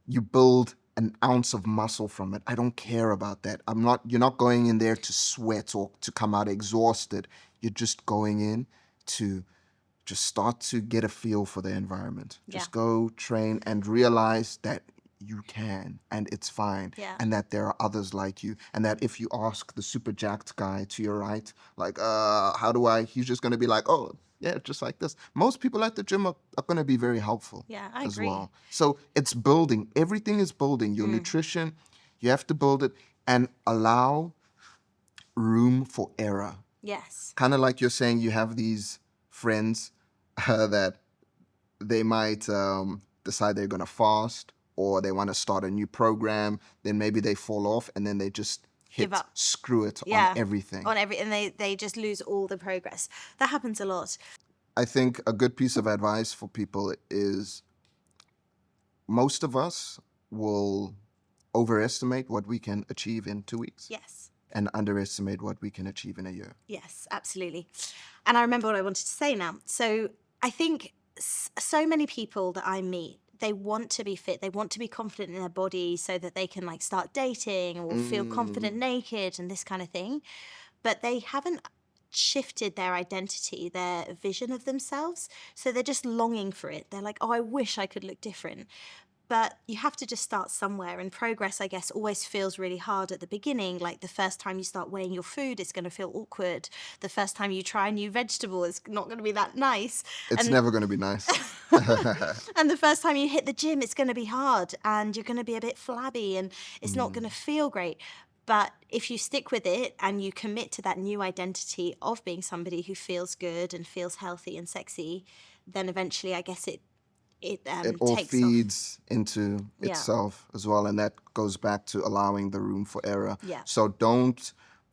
you build an ounce of muscle from it. I don't care about that. You're not going in there to sweat or to come out exhausted. You're just going in to just start to get a feel for the environment. Just go train and realize that you can and it's fine. Yeah. And that there are others like you. And that if you ask the super jacked guy to your right, like, how do I, he's just going to be like, oh, yeah, just like this. Most people at the gym are going to be very helpful I as agree. well. So it's building. Everything is building. Your nutrition, you have to build it and allow room for error. Yes. Kind of like you're saying, you have these friends that they might decide they're going to fast or they want to start a new program. Then maybe they fall off and then they just Give up. screw it on everything. And they just lose all the progress. That happens a lot. I think a good piece of advice for people is most of us will overestimate what we can achieve in 2 weeks. Yes. And underestimate what we can achieve in a year. Yes, absolutely. And I remember what I wanted to say now. So I think so many people that I meet, they want to be fit. They want to be confident in their body so that they can like start dating or feel confident naked and this kind of thing. But they haven't shifted their identity, their vision of themselves. So they're just longing for it. They're like, oh, I wish I could look different. But you have to just start somewhere. And progress, I guess, always feels really hard at the beginning. Like the first time you start weighing your food, it's going to feel awkward. The first time you try a new vegetable, it's not going to be that nice. It's never going to be nice. And the first time you hit the gym, it's going to be hard and you're going to be a bit flabby and it's not going to feel great. But if you stick with it and you commit to that new identity of being somebody who feels good and feels healthy and sexy, then eventually I guess it all takes feeds into itself as well. And that goes back to allowing the room for error. Yeah. So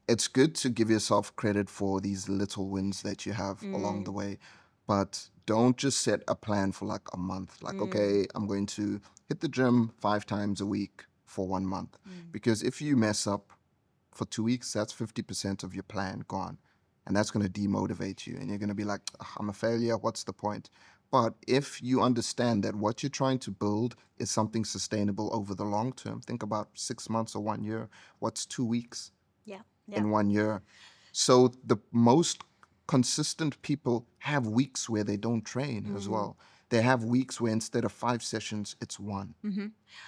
it's good to give yourself credit for these little wins that you have along the way, but don't just set a plan for like a month. Like, okay, I'm going to hit the gym 5 times a week for 1 month. Because if you mess up for 2 weeks, that's 50% of your plan gone. And that's going to demotivate you. And you're going to be like, I'm a failure. What's the point? But if you understand that what you're trying to build is something sustainable over the long term, think about 6 months or 1 year. What's 2 weeks in 1 year? So the most consistent people have weeks where they don't train as well. They have weeks where instead of 5 sessions, it's 1.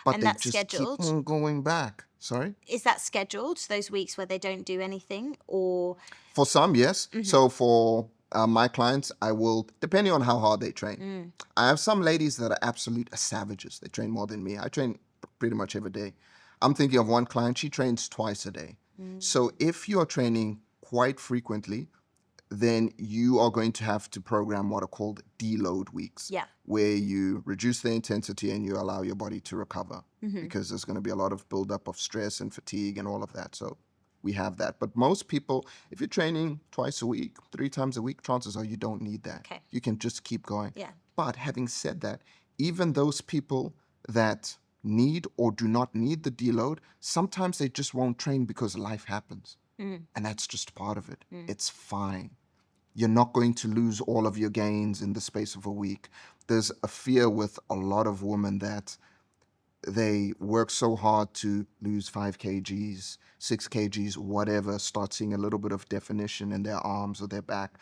But And they that's just scheduled? keep on going back. Sorry? Is that scheduled, those weeks where they don't do anything? Or For some, yes. So for my clients, I will, depending on how hard they train. I have some ladies that are absolute savages. They train more than me. I train pretty much every day. I'm thinking of one client, she trains twice a day. So if you're training quite frequently, then you are going to have to program what are called deload weeks, Yeah. where you reduce the intensity and you allow your body to recover, because there's going to be a lot of buildup of stress and fatigue and all of that. So we have that. But most people, if you're training twice a week, 3 times a week, chances are you don't need that. Okay. You can just keep going. Yeah. But having said that, even those people that need or do not need the deload, sometimes they just won't train because life happens. And that's just part of it. It's fine. You're not going to lose all of your gains in the space of a week. There's a fear with a lot of women that they work so hard to lose 5 kgs, 6 kgs, whatever, start seeing a little bit of definition in their arms or their back.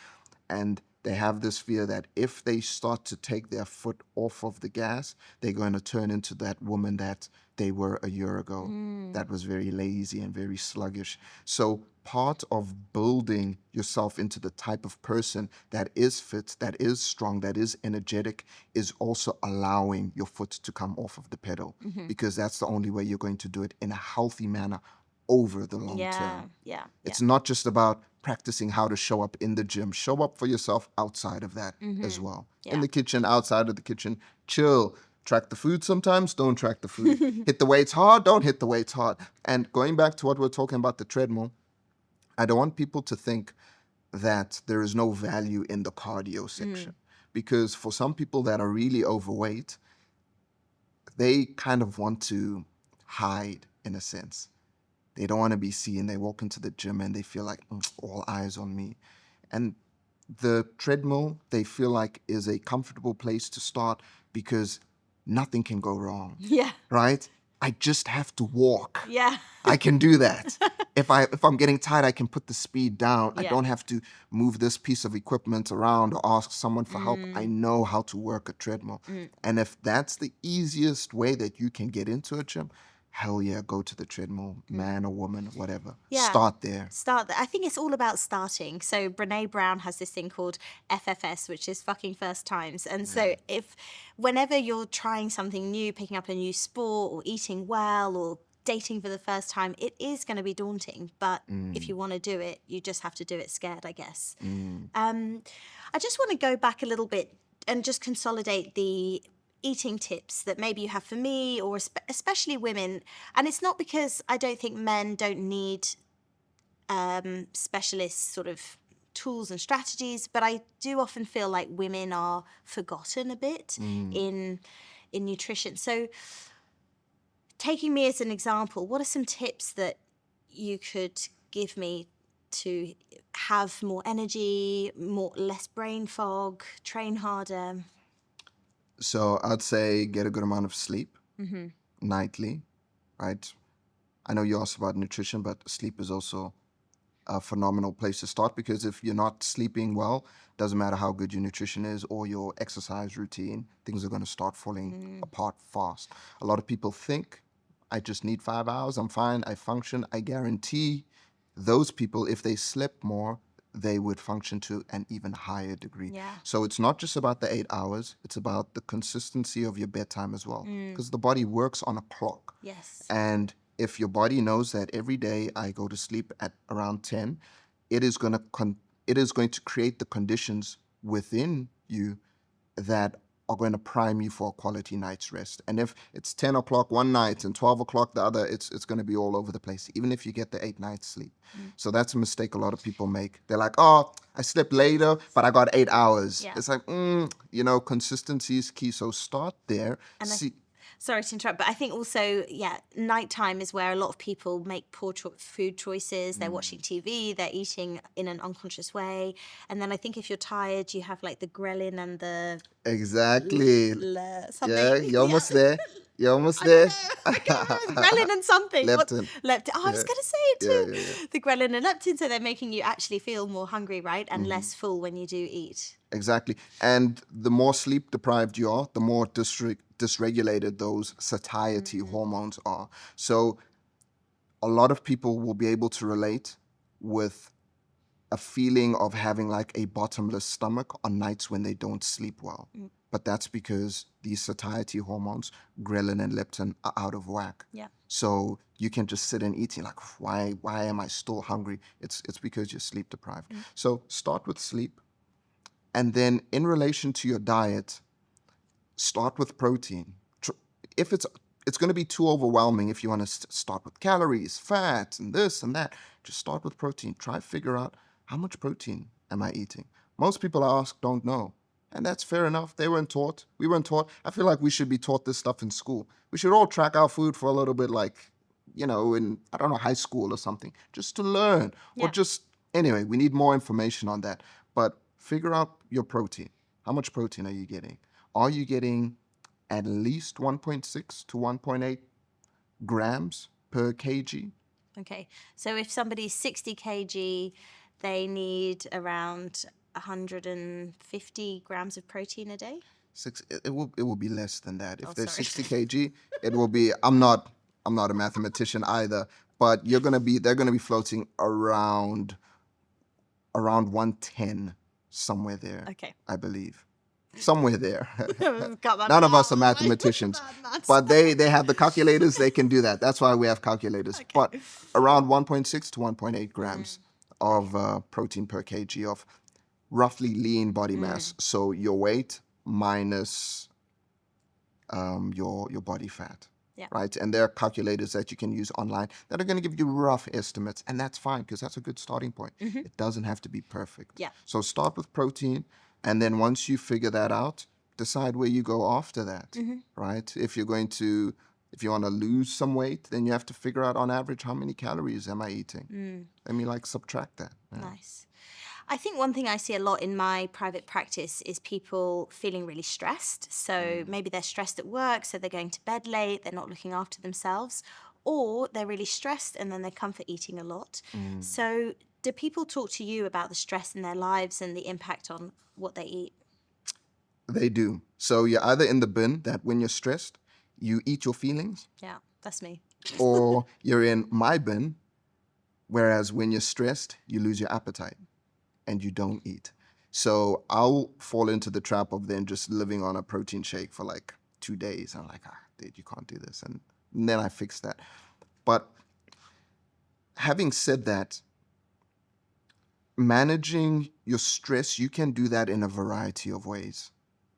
And they have this fear that if they start to take their foot off of the gas, they're going to turn into that woman that they were a year ago, that was very lazy and very sluggish. So part of building yourself into the type of person that is fit, that is strong, that is energetic, is also allowing your foot to come off of the pedal, because that's the only way you're going to do it in a healthy manner over the long term. Yeah. It's not just about practicing how to show up in the gym. Show up for yourself outside of that as well. In the kitchen, outside of the kitchen, chill. Track the food sometimes, don't track the food. Hit the weights hard, don't hit the weights hard. And going back to what we're talking about, the treadmill, I don't want people to think that there is no value in the cardio section. Because for some people that are really overweight, they kind of want to hide in a sense. They don't want to be seen. They walk into the gym and they feel like all eyes on me. And the treadmill, they feel like, is a comfortable place to start because nothing can go wrong, Yeah. right? I just have to walk. Yeah. I can do that. If I'm getting tired, I can put the speed down. I Yeah. don't have to move this piece of equipment around or ask someone for help. I know how to work a treadmill. And if that's the easiest way that you can get into a gym, hell yeah, go to the treadmill, man or woman, whatever. Yeah. Start there. Start there. I think it's all about starting. So Brene Brown has this thing called FFS, which is fucking first times. And so whenever you're trying something new, picking up a new sport or eating well or dating for the first time, it is going to be daunting. But if you want to do it, you just have to do it scared, I guess. I just want to go back a little bit and just consolidate the eating tips that maybe you have for me, or especially women. And it's not because I don't think men don't need specialist sort of tools and strategies, but I do often feel like women are forgotten a bit in nutrition. So taking me as an example, what are some tips that you could give me to have more energy, less brain fog, train harder? So I'd say get a good amount of sleep nightly, right? I know you asked about nutrition, but sleep is also a phenomenal place to start, because if you're not sleeping well, doesn't matter how good your nutrition is or your exercise routine, things are going to start falling apart fast. A lot of people think, I just need 5 hours, I'm fine, I function. I guarantee those people, if they slept more, they would function to an even higher degree. Yeah. So it's not just about the 8 hours, it's about the consistency of your bedtime as well, because the body works on a clock. Yes. And if your body knows that every day I go to sleep at around 10, it is going to create the conditions within you that are going to prime you for a quality night's rest. And if it's 10 o'clock one night and 12 o'clock the other, it's going to be all over the place, even if you get the 8 nights sleep. So that's a mistake a lot of people make. They're like, oh, I slept later, but I got 8 hours. Yeah. It's like, consistency is key. So start there. And sorry to interrupt, but I think also, nighttime is where a lot of people make poor food choices. They're watching TV, they're eating in an unconscious way. And then I think if you're tired, you have like the ghrelin and the... Exactly. something. Yeah, you're almost there. You're almost there. Ghrelin and something. Leptin. Leptin. Oh, I was going to say it too. Yeah. The ghrelin and leptin, so they're making you actually feel more hungry, right? And less full when you do eat. Exactly. And the more sleep deprived you are, the more dysregulated those satiety hormones are. So a lot of people will be able to relate with a feeling of having like a bottomless stomach on nights when they don't sleep well. But that's because these satiety hormones, ghrelin and leptin, are out of whack. Yeah. So you can just sit and eat. You're like, why am I still hungry? It's because you're sleep deprived. So start with sleep. And then in relation to your diet, start with protein. If it's going to be too overwhelming if you want to start with calories, fat, and this and that, just start with protein. Try to figure out, how much protein am I eating? Most people I ask don't know. And that's fair enough. They weren't taught. We weren't taught. I feel like we should be taught this stuff in school. We should all track our food for a little bit, like, in, I don't know, high school or something, just to learn. Or Yeah. just, anyway, we need more information on that. But figure out your protein. How much protein are you getting? Are you getting at least 1.6 to 1.8 grams per kg? Okay. So if somebody's 60 kg, they need around 150 grams of protein a day? It will be less than that. If Oh, they're sorry. 60 kg, it will be. I'm not a mathematician either, but they're gonna be floating around 110, somewhere there. Okay. I believe. Somewhere there. Got my None of us are bad mathematicians, maths. but they have the calculators. They can do that. That's why we have calculators. Okay. But around 1.6 to 1.8 grams of protein per kg of roughly lean body mass. So your weight minus your body fat. Yeah. Right? And there are calculators that you can use online that are going to give you rough estimates. And that's fine, because that's a good starting point. It doesn't have to be perfect. Yeah. So start with protein. And then once you figure that out, decide where you go after that. Right? If you want to lose some weight, then you have to figure out, on average, how many calories am I eating? Let me subtract that. Yeah. Nice. I think one thing I see a lot in my private practice is people feeling really stressed. So maybe they're stressed at work, so they're going to bed late, they're not looking after themselves, or they're really stressed and then they comfort eating a lot. So do people talk to you about the stress in their lives and the impact on what they eat? They do. So you're either in the bin that when you're stressed, you eat your feelings, Yeah, that's me. or you're in my bin, whereas when you're stressed, you lose your appetite and you don't eat. So I'll fall into the trap of then just living on a protein shake for 2 days. I'm like, dude, you can't do this. And then I fix that. But having said that, managing your stress, you can do that in a variety of ways.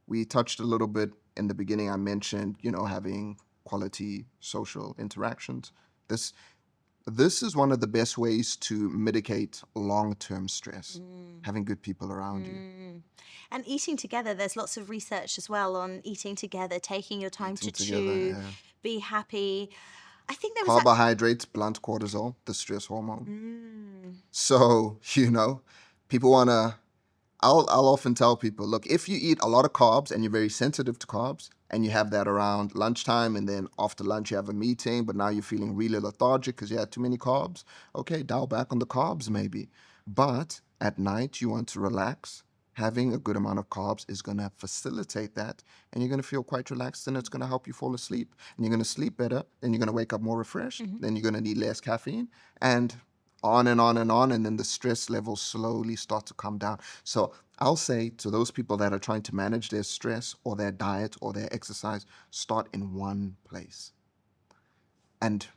We touched a little bit in the beginning. I mentioned, having quality social interactions. This is one of the best ways to mitigate long-term stress, having good people around you. And eating together, there's lots of research as well on eating together, taking your time Eating to together, chew, yeah. be happy. I think there was Carbohydrates blunt cortisol, the stress hormone. So, people want to, I'll often tell people, look, if you eat a lot of carbs and you're very sensitive to carbs, and you have that around lunchtime, and then after lunch you have a meeting, but now you're feeling really lethargic because you had too many carbs, okay, dial back on the carbs maybe. But at night you want to relax. Having a good amount of carbs is going to facilitate that, and you're going to feel quite relaxed, and it's going to help you fall asleep. And you're going to sleep better, then you're going to wake up more refreshed, then you're going to need less caffeine, and on and on and on, and then the stress levels slowly start to come down. So I'll say to those people that are trying to manage their stress or their diet or their exercise, start in one place and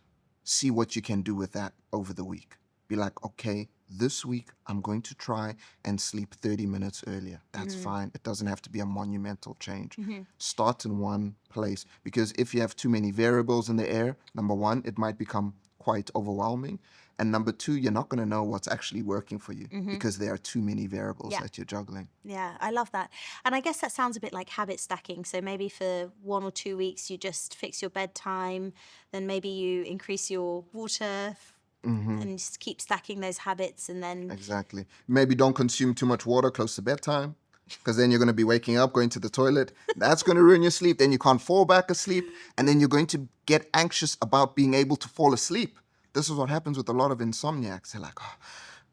see what you can do with that over the week. Be like, okay, this week I'm going to try and sleep 30 minutes earlier. That's fine. It doesn't have to be a monumental change. Start in one place, because if you have too many variables in the air, number one, it might become quite overwhelming. And number two, you're not going to know what's actually working for you because there are too many variables that you're juggling. Yeah, I love that. And I guess that sounds a bit like habit stacking. So maybe for 1 or 2 weeks, you just fix your bedtime, then maybe you increase your water and just keep stacking those habits, and then... Exactly. Maybe don't consume too much water close to bedtime, because then you're going to be waking up, going to the toilet. That's going to ruin your sleep. Then you can't fall back asleep, and then you're going to get anxious about being able to fall asleep. This is what happens with a lot of insomniacs. They're like, oh,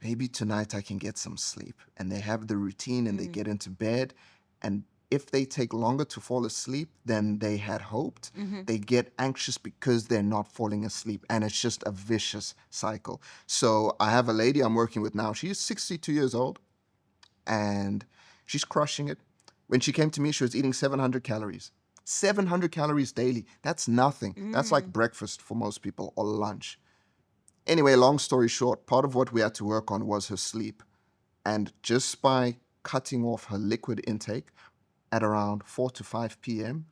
maybe tonight I can get some sleep. And they have the routine and they get into bed. And if they take longer to fall asleep than they had hoped, they get anxious because they're not falling asleep. And it's just a vicious cycle. So I have a lady I'm working with now. She's 62 years old and she's crushing it. When she came to me, she was eating 700 calories. 700 calories daily. That's nothing. That's like breakfast for most people or lunch. Anyway, long story short, part of what we had to work on was her sleep. And just by cutting off her liquid intake at around 4 to 5 p.m.,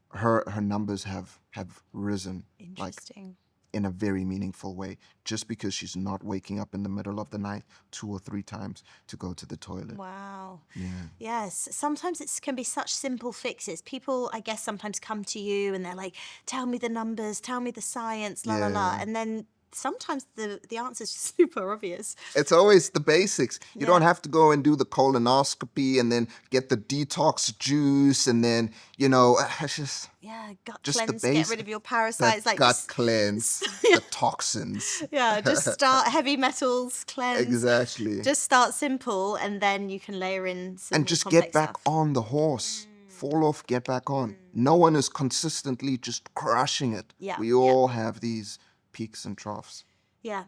her numbers have risen like Interesting. in a very meaningful way, just because she's not waking up in the middle of the night 2 or 3 times to go to the toilet. Wow. Yeah. Yes. Sometimes it can be such simple fixes. People, I guess, sometimes come to you and they're like, tell me the numbers, tell me the science, la la la. Yeah. And then sometimes the answer's just super obvious. It's always the basics. You Yeah. don't have to go and do the colonoscopy and then get the detox juice and then, it's just Yeah, gut just the cleanse, get rid basic. of your The parasites. Like, gut cleanse, yeah, the toxins. yeah, just start heavy metals cleanse. Exactly. Just start simple, and then you can layer in some And more just complex get back stuff. on the horse. Fall off, get back on. No one is consistently just crushing it. Yeah, We yeah. all have these peaks and troughs. Yeah.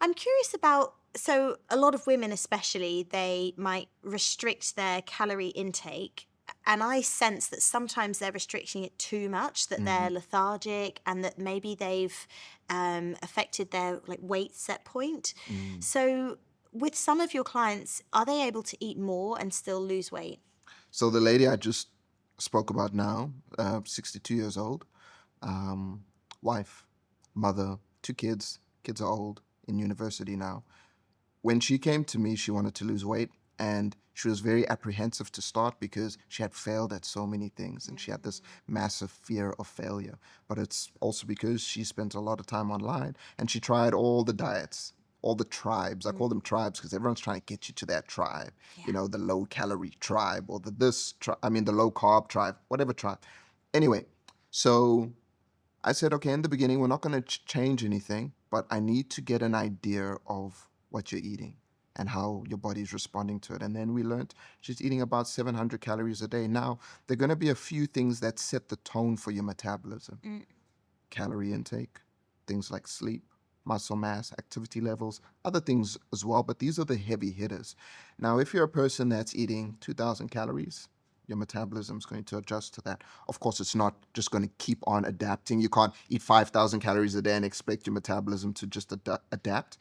I'm curious about, so a lot of women especially, they might restrict their calorie intake. And I sense that sometimes they're restricting it too much, that they're lethargic, and that maybe they've affected their weight set point. So with some of your clients, are they able to eat more and still lose weight? So the lady I just spoke about now, 62 years old, wife, mother, 2 kids. Kids are old, in university now. When she came to me, she wanted to lose weight, and she was very apprehensive to start because she had failed at so many things, and she had this massive fear of failure. But it's also because she spent a lot of time online, and she tried all the diets, all the tribes. I call them tribes because everyone's trying to get you to that tribe, the low calorie tribe or the low carb tribe, whatever tribe. Anyway, so I said, okay, in the beginning, we're not going to change anything, but I need to get an idea of what you're eating and how your body's responding to it. And then we learned she's eating about 700 calories a day. Now, there are going to be a few things that set the tone for your metabolism. Calorie intake, things like sleep, muscle mass, activity levels, other things as well, but these are the heavy hitters. Now, if you're a person that's eating 2,000 calories, your metabolism is going to adjust to that. Of course, it's not just going to keep on adapting. You can't eat 5,000 calories a day and expect your metabolism to just adapt.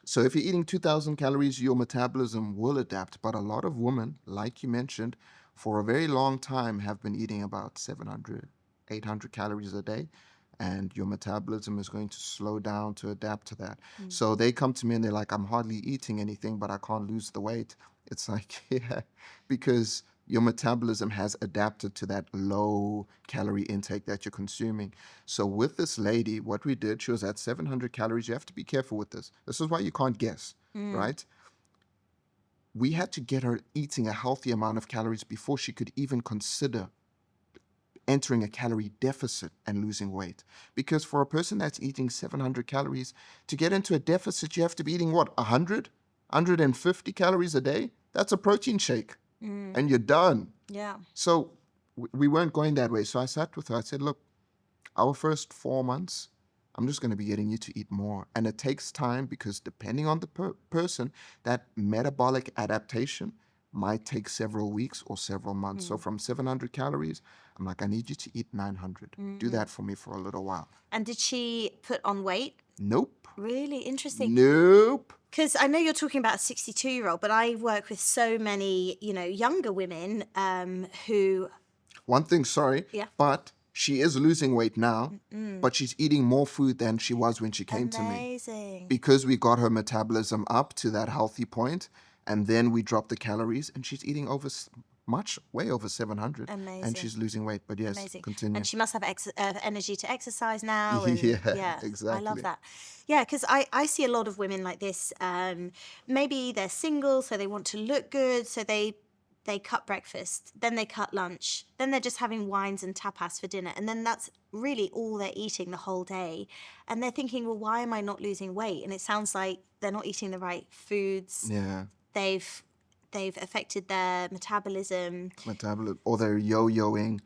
So if you're eating 2,000 calories, your metabolism will adapt. But a lot of women, like you mentioned, for a very long time have been eating about 700, 800 calories a day. And your metabolism is going to slow down to adapt to that. So they come to me and they're like, I'm hardly eating anything, but I can't lose the weight. It's like, yeah, because your metabolism has adapted to that low calorie intake that you're consuming. So with this lady, what we did, she was at 700 calories. You have to be careful with this. This is why you can't guess, right? We had to get her eating a healthy amount of calories before she could even consider entering a calorie deficit and losing weight. Because for a person that's eating 700 calories, to get into a deficit, you have to be eating what, 100, 150 calories a day? That's a protein shake. And you're done. Yeah. So we weren't going that way. So I sat with her. I said, look, our first 4 months, I'm just going to be getting you to eat more. And it takes time because depending on the person, that metabolic adaptation might take several weeks or several months. So from 700 calories, I'm like, I need you to eat 900. Do that for me for a little while. And did she put on weight? Nope. Really interesting. Nope. Because I know you're talking about a 62-year-old, but I work with so many, younger women who... One thing, sorry, Yeah. but she is losing weight now, but she's eating more food than she was when she came to me. Amazing. Because we got her metabolism up to that healthy point, and then we dropped the calories, and she's eating way over 700. Amazing. And she's losing weight. But yes, Amazing. continue. And she must have energy to exercise now. And, Yeah, I exactly. love that. Yeah, because I see a lot of women like this. Maybe they're single, so they want to look good, so they cut breakfast, then they cut lunch, then they're just having wines and tapas for dinner, and then that's really all they're eating the whole day. And they're thinking, well, why am I not losing weight? And it sounds like they're not eating the right foods. Yeah. They've affected their metabolism. Or they're yo-yoing.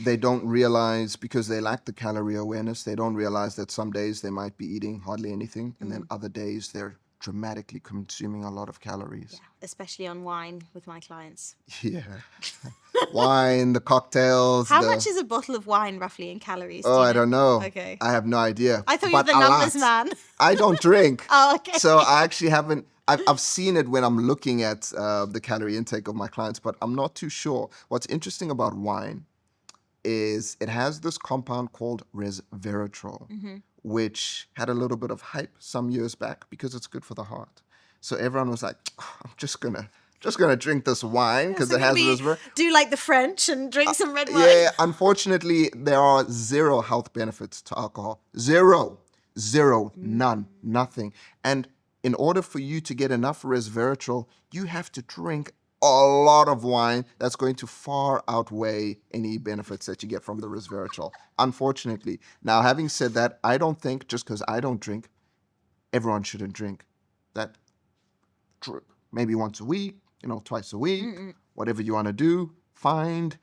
They don't realize, because they lack the calorie awareness, they don't realize that some days they might be eating hardly anything, and then other days they're dramatically consuming a lot of calories. Yeah, especially on wine with my clients. Yeah. Wine, the cocktails, How much is a bottle of wine roughly in calories? oh, Do you I know? don't know. Okay. I have no idea. I thought you were But the a numbers lot. man. I don't drink. Oh, okay. So I actually haven't, I've seen it when I'm looking at the calorie intake of my clients, but I'm not too sure. What's interesting about wine is it has this compound called resveratrol, which had a little bit of hype some years back because it's good for the heart. So everyone was like, "Oh, I'm just gonna drink this wine because So it has maybe resveratrol." do like the French and drink some red wine. Yeah, unfortunately, there are zero health benefits to alcohol. Zero, none, nothing. And in order for you to get enough resveratrol, you have to drink a lot of wine that's going to far outweigh any benefits that you get from the resveratrol, unfortunately. Now, having said that, I don't think just because I don't drink, everyone shouldn't drink. That maybe once a week, twice a week, whatever you want to do, find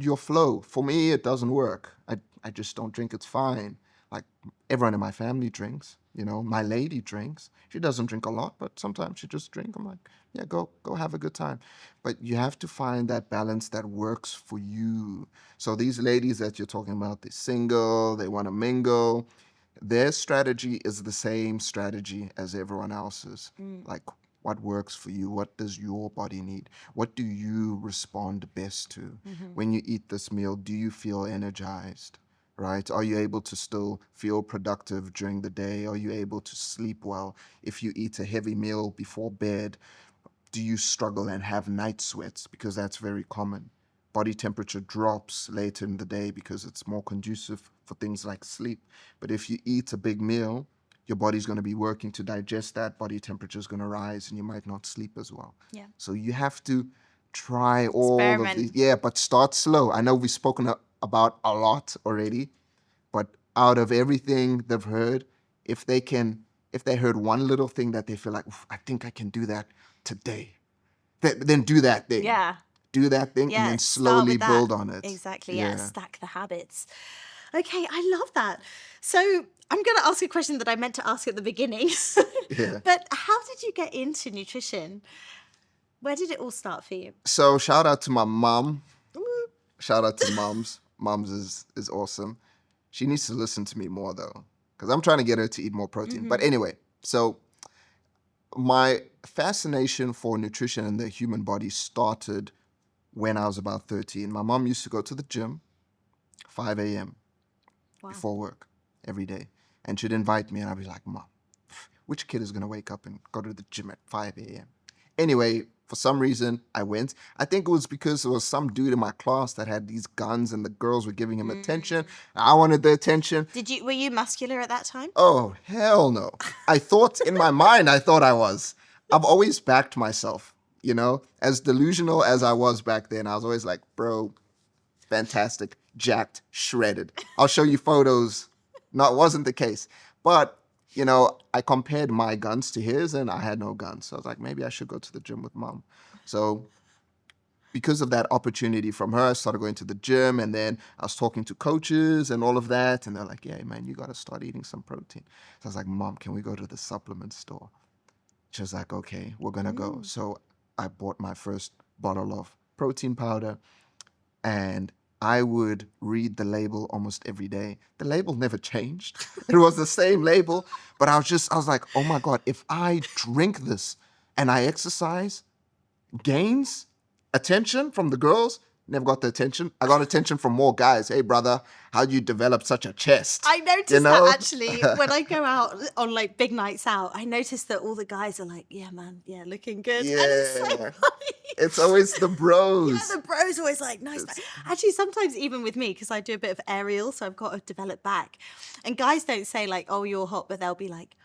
your flow. For me, it doesn't work. I just don't drink. It's fine. Like everyone in my family drinks. My lady drinks. She doesn't drink a lot, but sometimes she just drinks. I'm like, yeah, go have a good time. But you have to find that balance that works for you. So these ladies that you're talking about, they're single, they want to mingle. Their strategy is the same strategy as everyone else's. Like, what works for you? What does your body need? What do you respond best to? When you eat this meal, do you feel energized? Right? Are you able to still feel productive during the day? Are you able to sleep well? If you eat a heavy meal before bed, do you struggle and have night sweats? Because that's very common. Body temperature drops later in the day because it's more conducive for things like sleep. But if you eat a big meal, your body's going to be working to digest that. Body temperature is going to rise and you might not sleep as well. Yeah. So you have to try all of Experiment. these. Yeah, but start slow. I know we've spoken about a lot already, but out of everything they've heard, if they heard one little thing that they feel like, I think I can do that today, then do that thing. Yeah. Do that thing Yeah. and then Start slowly with that. build on it. Exactly. Yeah. Stack the habits. Okay, I love that. So I'm going to ask a question that I meant to ask at the beginning. Yeah. But how did you get into nutrition? Where did it all start for you? So shout out to my mom. Shout out to moms. Moms is awesome. She needs to listen to me more though, because I'm trying to get her to eat more protein. But anyway, so my fascination for nutrition and the human body started when I was about 13. My mom used to go to the gym 5 a.m. before work every day. And she'd invite me and I'd be like, Mom, which kid is going to wake up and go to the gym at 5 a.m.? Anyway, for some reason, I went. I think it was because there was some dude in my class that had these guns and the girls were giving him attention. I wanted the attention. Were you muscular at that time? Oh, hell no. I thought in my mind, I thought I was. I've always backed myself, as delusional as I was back then. I was always like, bro, fantastic, jacked, shredded. I'll show you photos. No, it wasn't the case. But, I compared my guns to his and I had no guns. So I was like, maybe I should go to the gym with mom. So because of that opportunity from her, I started going to the gym and then I was talking to coaches and all of that. And they're like, yeah, man, you got to start eating some protein. So I was like, Mom, can we go to the supplement store? She was like, okay, we're going to go. So I bought my first bottle of protein powder and I would read the label almost every day. The label never changed. It was the same label, but I was like, oh my God, if I drink this and I exercise, gains attention from the girls, never got the attention. I got attention from more guys. Hey, brother, how'd you develop such a chest? I noticed that actually when I go out on like big nights out, I noticed that all the guys are like, yeah, man, yeah, looking good. Yeah. And it's so funny. It's always the bros. Yeah, the bros always like, nice back. Actually, sometimes even with me, because I do a bit of aerial, so I've got a developed back. And guys don't say like, oh, you're hot, but they'll be like,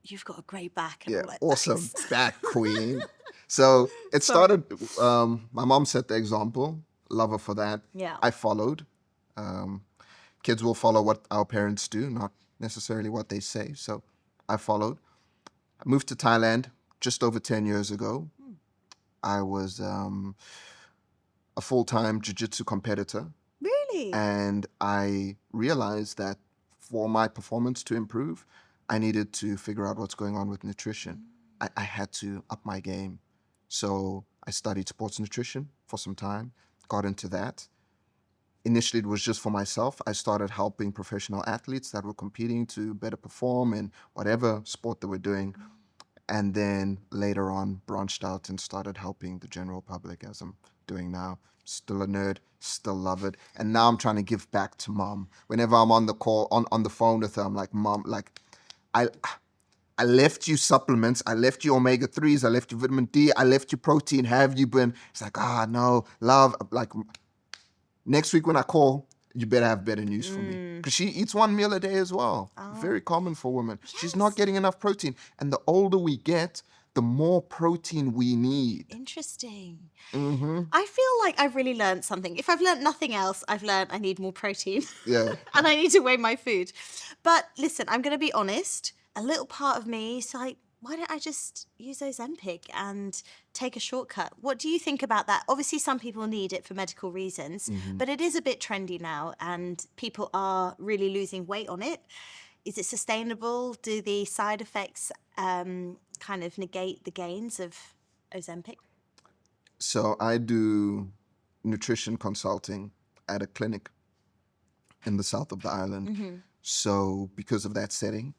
you've got a great back. And Yeah, I'm like, awesome thanks. back queen. So it started, my mom set the example, love her for that. Yeah. I followed. Kids will follow what our parents do, not necessarily what they say. So I followed. I moved to Thailand just over 10 years ago. I was a full-time jiu-jitsu competitor. Really? And I realized that for my performance to improve, I needed to figure out what's going on with nutrition. I had to up my game. So I studied sports nutrition for some time, got into that. Initially, it was just for myself. I started helping professional athletes that were competing to better perform in whatever sport they were doing. And then later on, branched out and started helping the general public as I'm doing now. Still a nerd, still love it. And now I'm trying to give back to mom. Whenever I'm on the call, on the phone with her, I'm like, Mom, like, I I left you supplements. I left you omega-3s. I left you vitamin D. I left you protein. Have you been? It's like, no, love. Like, next week when I call, you better have better news for me. Because she eats one meal a day as well. Very common for women. She's not getting enough protein. And the older we get, the more protein we need. Interesting. I feel like I've really learned something. If I've learned nothing else, I've learned I need more protein. Yeah. And I need to weigh my food. But listen, I'm going to be honest. A little part of me is like, why don't I just use Ozempic and take a shortcut? What do you think about that? Obviously, some people need it for medical reasons, but it is a bit trendy now and people are really losing weight on it. Is it sustainable? Do the side effects kind of negate the gains of Ozempic? So I do nutrition consulting at a clinic in the south of the island. So because of that setting,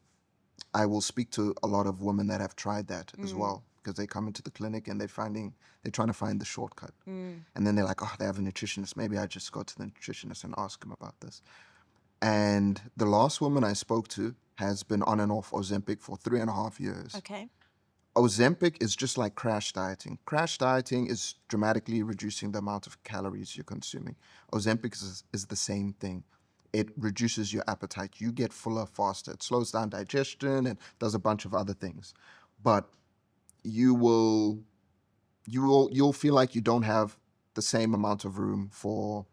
I will speak to a lot of women that have tried that as well, because they come into the clinic and they're trying to find the shortcut. And then they're like, they have a nutritionist. Maybe I just go to the nutritionist and ask him about this. And the last woman I spoke to has been on and off Ozempic for 3.5 years. Okay. Ozempic is just like crash dieting. Crash dieting is dramatically reducing the amount of calories you're consuming. Ozempic is the same thing. It reduces your appetite. You get fuller faster. It slows down digestion and does a bunch of other things. But you'll feel like you don't have the same amount of room for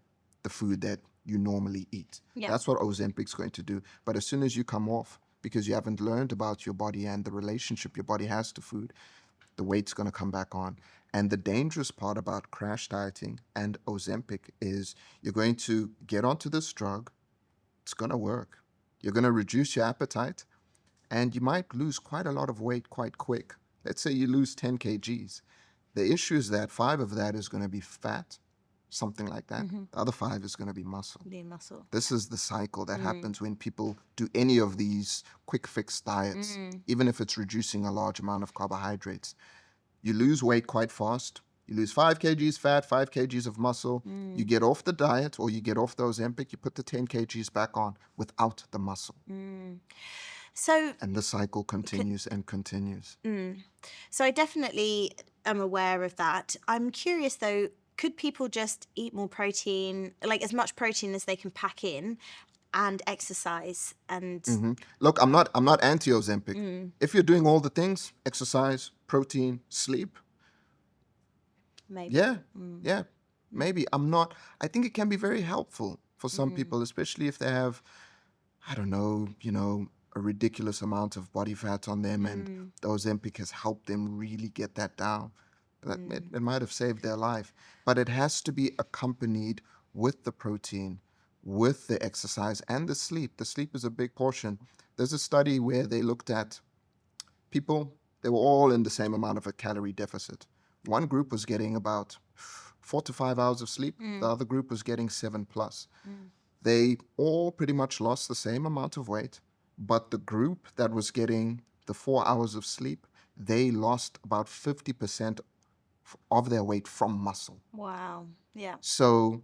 the food that you normally eat. Yeah. That's what Ozempic's going to do. But as soon as you come off, because you haven't learned about your body and the relationship your body has to food, the weight's going to come back on. And the dangerous part about crash dieting and Ozempic is you're going to get onto this drug. It's going to work. You're going to reduce your appetite, and you might lose quite a lot of weight quite quick. Let's say you lose 10 kgs. The issue is that 5 of that is going to be fat, something like that. The other 5 is going to be muscle. Lean muscle. This is the cycle that happens when people do any of these quick fix diets, even if it's reducing a large amount of carbohydrates. You lose weight quite fast. You lose 5 kgs fat, 5 kgs of muscle. You get off the diet or you get off the Ozempic, you put the 10 kgs back on without the muscle. So, And the cycle continues and continues. so I definitely am aware of that. I'm curious though, could people just eat more protein, like as much protein as they can pack in, and exercise and Look, I'm not anti-Ozempic. If you're doing all the things, exercise, protein, sleep, maybe? yeah, maybe. I think it can be very helpful for some people, especially if they have, I don't know, a ridiculous amount of body fat on them, and the Ozempic has helped them really get that down. It might have saved their life, but it has to be accompanied with the protein, with the exercise, and the sleep. The sleep is a big portion. There's a study where they looked at people, they were all in the same amount of a calorie deficit. One group was getting about 4 to 5 hours of sleep. The other group was getting 7+. They all pretty much lost the same amount of weight, but the group that was getting the 4 hours of sleep, they lost about 50% of their weight from muscle. Wow. Yeah. So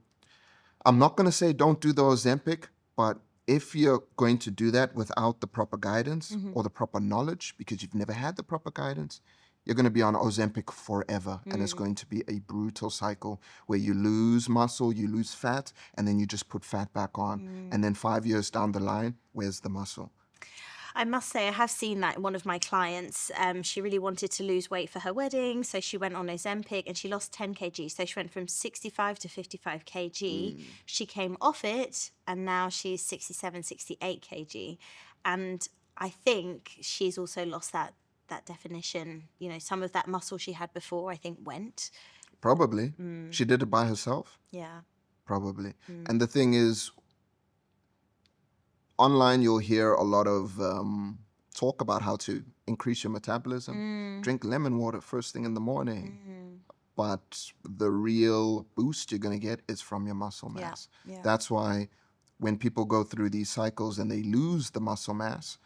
I'm not going to say don't do the Ozempic, but if you're going to do that without the proper guidance or the proper knowledge, because you've never had the proper guidance, you're going to be on Ozempic forever. And it's going to be a brutal cycle where you lose muscle, you lose fat, and then you just put fat back on. And then 5 years down the line, where's the muscle? I must say, I have seen that in one of my clients. She really wanted to lose weight for her wedding, so she went on Ozempic and she lost 10 kg. So she went from 65 to 55 kg. She came off it and now she's 67, 68 kg. And I think she's also lost that definition. Some of that muscle she had before, I think, went. Probably. She did it by herself. Yeah. Probably. And the thing is, online you'll hear a lot of talk about how to increase your metabolism. Drink lemon water first thing in the morning. But the real boost you're going to get is from your muscle Yeah. mass. Yeah. That's why when people go through these cycles and they lose the muscle mass,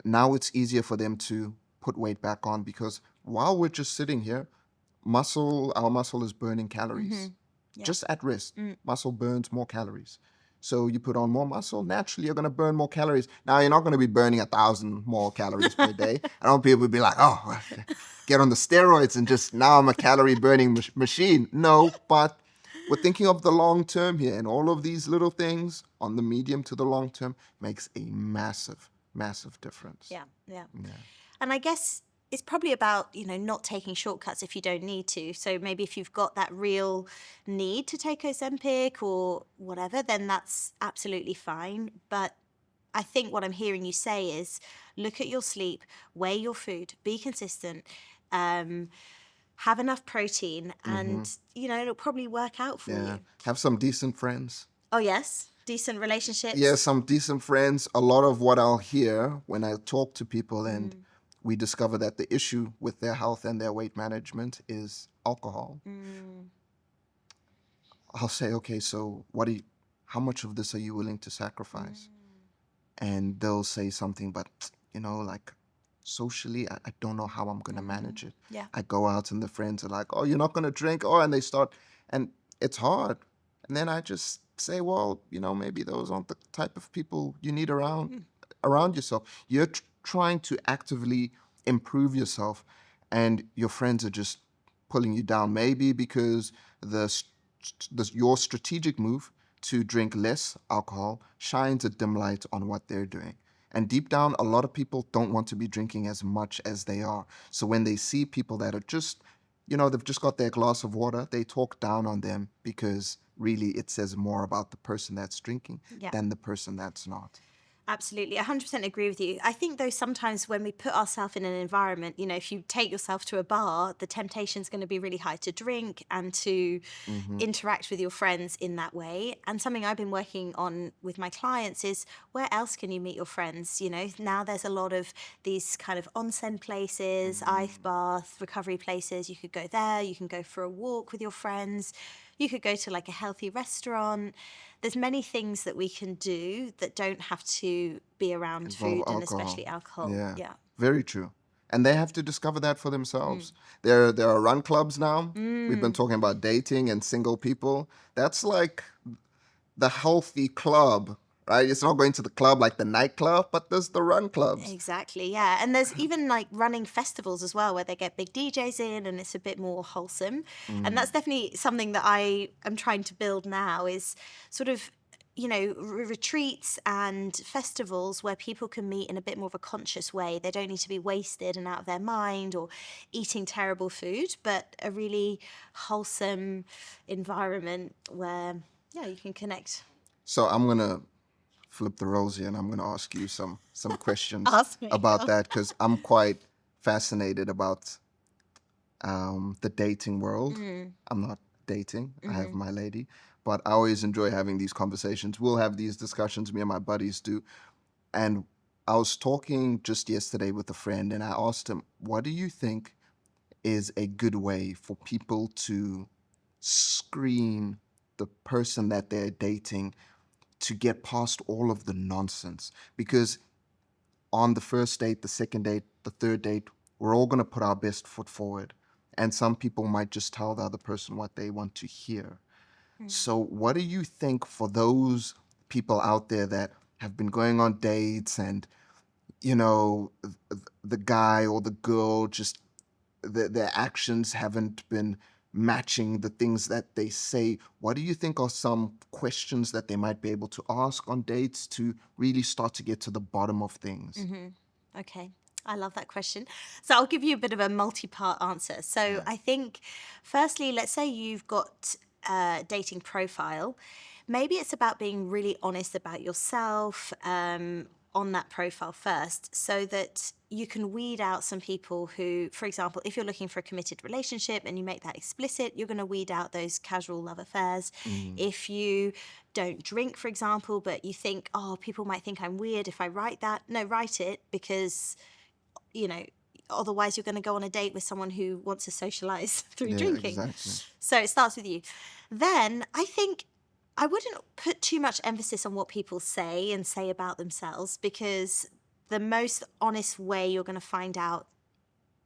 now it's easier for them to put weight back on, because while we're just sitting here, our muscle is burning calories. Yeah. Just at rest, muscle burns more calories. So you put on more muscle, naturally you're going to burn more calories. Now, you're not going to be burning 1,000 more calories per day. I don't want people to be like, oh, get on the steroids and just, now I'm a calorie burning machine. No, but we're thinking of the long term here, and all of these little things on the medium to the long term makes a massive, massive difference. Yeah. And I guess it's probably about, not taking shortcuts if you don't need to. So maybe if you've got that real need to take Ozempic or whatever, then that's absolutely fine. But I think what I'm hearing you say is look at your sleep, weigh your food, be consistent, have enough protein, and, it'll probably work out for you. Have some decent friends. Oh, yes. Decent relationships. Yeah, some decent friends. A lot of what I'll hear when I talk to people and we discover that the issue with their health and their weight management is alcohol. I'll say, okay, so how much of this are you willing to sacrifice? And they'll say something, but like socially, I don't know how I'm going to manage it. Yeah. I go out and the friends are like, oh, you're not going to drink? Oh, and they start, and it's hard. And then I just say, well, maybe those aren't the type of people you need around yourself. You're trying to actively improve yourself, and your friends are just pulling you down. Maybe because your strategic move to drink less alcohol shines a dim light on what they're doing. And deep down, a lot of people don't want to be drinking as much as they are. So when they see people that are just, they've just got their glass of water, they talk down on them, because really it says more about the person that's drinking than the person that's not. Absolutely. 100% agree with you. I think, though, sometimes when we put ourselves in an environment, if you take yourself to a bar, the temptation is going to be really high to drink and to interact with your friends in that way. And something I've been working on with my clients is, where else can you meet your friends? Now there's a lot of these kind of onsen places, ice bath, recovery places. You could go there. You can go for a walk with your friends. You could go to like a healthy restaurant. There's many things that we can do that don't have to be around food and especially alcohol. Yeah. Very true. And they have to discover that for themselves. There are run clubs now. We've been talking about dating and single people. That's like the healthy club, right? It's not going to the club like the nightclub, but there's the run clubs. Exactly, yeah. And there's even like running festivals as well, where they get big DJs in and it's a bit more wholesome. And that's definitely something that I am trying to build now, is sort of, retreats and festivals where people can meet in a bit more of a conscious way. They don't need to be wasted and out of their mind or eating terrible food, but a really wholesome environment where, you can connect. So I'm going to flip the roles here, and I'm going to ask you some questions Ask me. about that, because I'm quite fascinated about the dating world. I'm not dating. I have my lady, but I always enjoy having these conversations. We'll have these discussions, me and my buddies do. And I was talking just yesterday with a friend, and I asked him, what do you think is a good way for people to screen the person that they're dating to get past all of the nonsense? Because on the first date, the second date, the third date, we're all going to put our best foot forward. And some people might just tell the other person what they want to hear. So what do you think for those people out there that have been going on dates and, the guy or the girl just, their actions haven't been matching the things that they say? What do you think are some questions that they might be able to ask on dates to really start to get to the bottom of things? Okay. I love that question. So I'll give you a bit of a multi-part answer. So I think, firstly, let's say you've got a dating profile. Maybe it's about being really honest about yourself, on that profile first so that you can weed out some people who, for example, if you're looking for a committed relationship and you make that explicit, you're going to weed out those casual love affairs. If you don't drink, for example, but you think, oh, people might think I'm weird if I write that. No, write it, because, you know, otherwise you're going to go on a date with someone who wants to socialize through Yeah, drinking. exactly. So it starts with you. Then I think I wouldn't put too much emphasis on what people say and say about themselves, because the most honest way you're going to find out,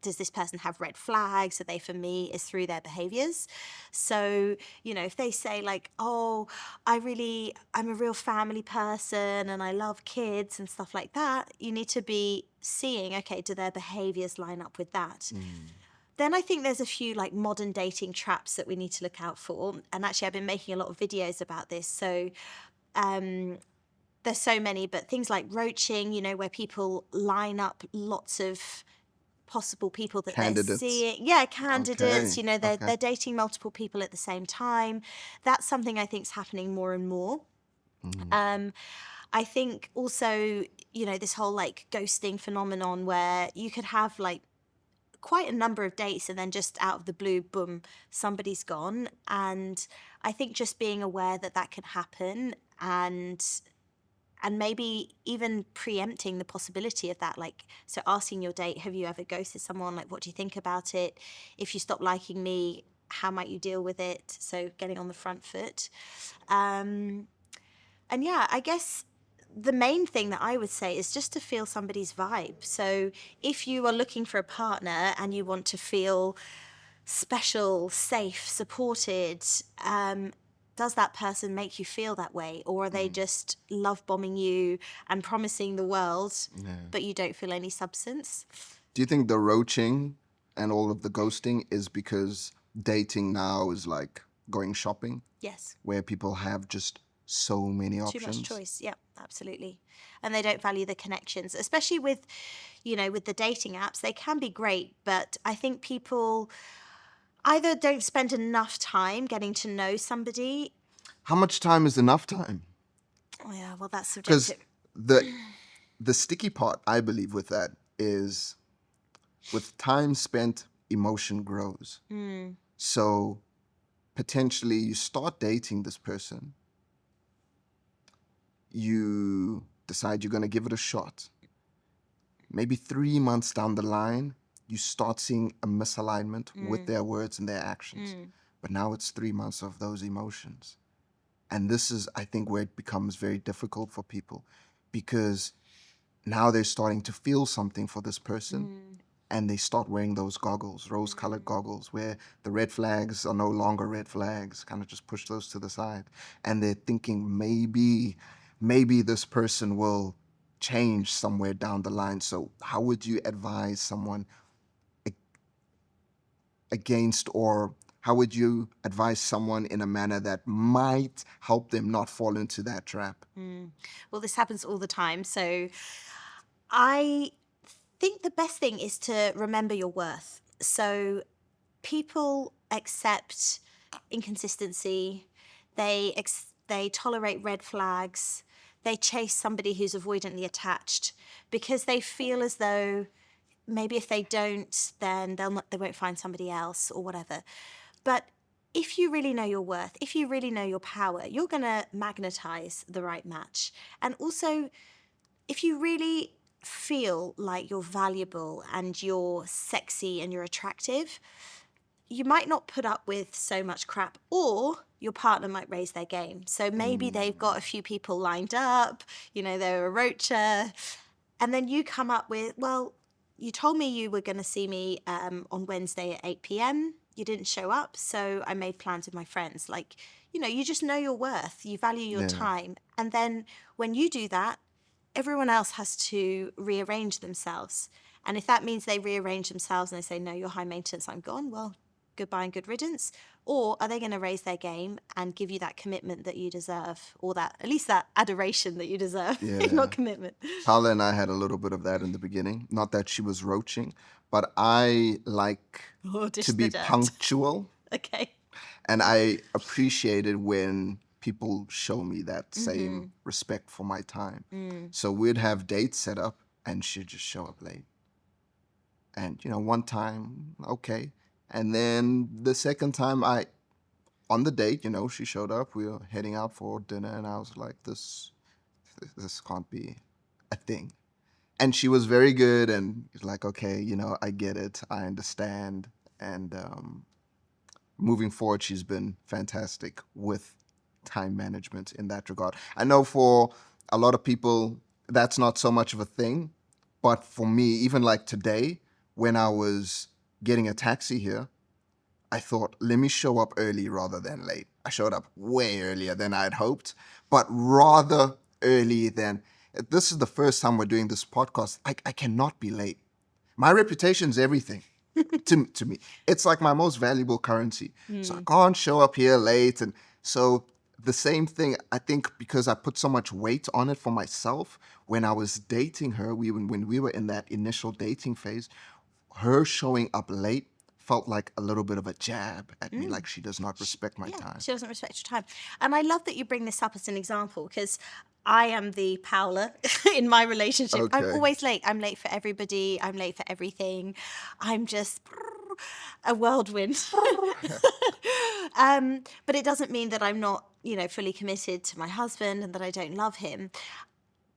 does this person have red flags? Are they for me? Is through their behaviors. So, you know, if they say like, oh, I'm a real family person and I love kids and stuff like that, you need to be seeing, okay, do their behaviors line up with that? Then I think there's a few like modern dating traps that we need to look out for. And actually, I've been making a lot of videos about this. So there's so many, but things like roaching, you know, where people line up lots of possible people that they're Candidates. seeing. Yeah, candidates, Okay. you know, Okay. they're dating multiple people at the same time. That's something I think is happening more and more. I think also, you know, this whole like ghosting phenomenon where you could have like quite a number of dates and then just out of the blue, boom, somebody's gone. And I think just being aware that that can happen, and maybe even preempting the possibility of that, like, so asking your date, have you ever ghosted someone? Like, what do you think about it? If you stop liking me, how might you deal with it? So getting on the front foot. And yeah, I guess the main thing that I would say is just to feel somebody's vibe. So if you are looking for a partner and you want to feel special, safe, supported, does that person make you feel that way? Or are they just love bombing you and promising the world, but you don't feel any substance? Do you think the roaching and all of the ghosting is because dating now is like going shopping, Yes. where people have just so many Too options? much choice. Yeah, absolutely. And they don't value the connections, especially with, you know, with the dating apps. They can be great, but I think people either don't spend enough time getting to know somebody. How much time is enough time? Oh yeah, well, that's Because subjective. the sticky part, I believe, with that is, with time spent, emotion grows. So potentially you start dating this person, you decide you're going to give it a shot. Maybe 3 months down the line, you start seeing a misalignment with their words and their actions. But now it's 3 months of those emotions. And this is, I think, where it becomes very difficult for people, because now they're starting to feel something for this person, and they start wearing those goggles, rose-colored goggles, where the red flags are no longer red flags, kind of just push those to the side. And they're thinking maybe this person will change somewhere down the line. So how would you advise someone against, or how would you advise someone in a manner that might help them not fall into that trap? Well, this happens all the time. So I think the best thing is to remember your worth. So people accept inconsistency, they tolerate red flags, they chase somebody who's avoidantly attached because they feel as though maybe if they don't, then they won't find somebody else or whatever. But if you really know your worth, if you really know your power, you're going to magnetize the right match. And also, if you really feel like you're valuable and you're sexy and you're attractive, you might not put up with so much crap, or your partner might raise their game. So maybe they've got a few people lined up, you know, they're a roacher, and then you come up with, well, you told me you were going to see me on Wednesday at 8 p.m. You didn't show up, so I made plans with my friends. Like, you know, you just know your worth, you value your time. And then when you do that, everyone else has to rearrange themselves. And if that means they rearrange themselves and they say, no, you're high maintenance, I'm gone, well, goodbye and good riddance. Or are they going to raise their game and give you that commitment that you deserve, or that, at least that adoration that you deserve, if not commitment? Paula and I had a little bit of that in the beginning. Not that she was roaching, but I like Oh, dish to be the dirt. punctual. Okay. And I appreciated when people show me that same respect for my time. Mm. So we'd have dates set up and she'd just show up late. And, one time, okay. And then the second time on the date, she showed up. We were heading out for dinner and I was like, this can't be a thing. And she was very good and was like, okay, I get it. I understand. And moving forward, she's been fantastic with time management in that regard. I know for a lot of people, that's not so much of a thing. But for me, even like today, when I was getting a taxi here, I thought, let me show up early rather than late. I showed up way earlier than I'd hoped, but rather early than... This is the first time we're doing this podcast. I cannot be late. My reputation's everything to me. It's like my most valuable currency. So I can't show up here late. And so the same thing, I think, because I put so much weight on it for myself, when I was dating her, when we were in that initial dating phase, her showing up late felt like a little bit of a jab at me, like she does not respect my time. She doesn't respect your time. And I love that you bring this up as an example, because I am the Paola in my relationship. Okay. I'm always late. I'm late for everybody. I'm late for everything. I'm just a whirlwind. But it doesn't mean that I'm not, fully committed to my husband and that I don't love him.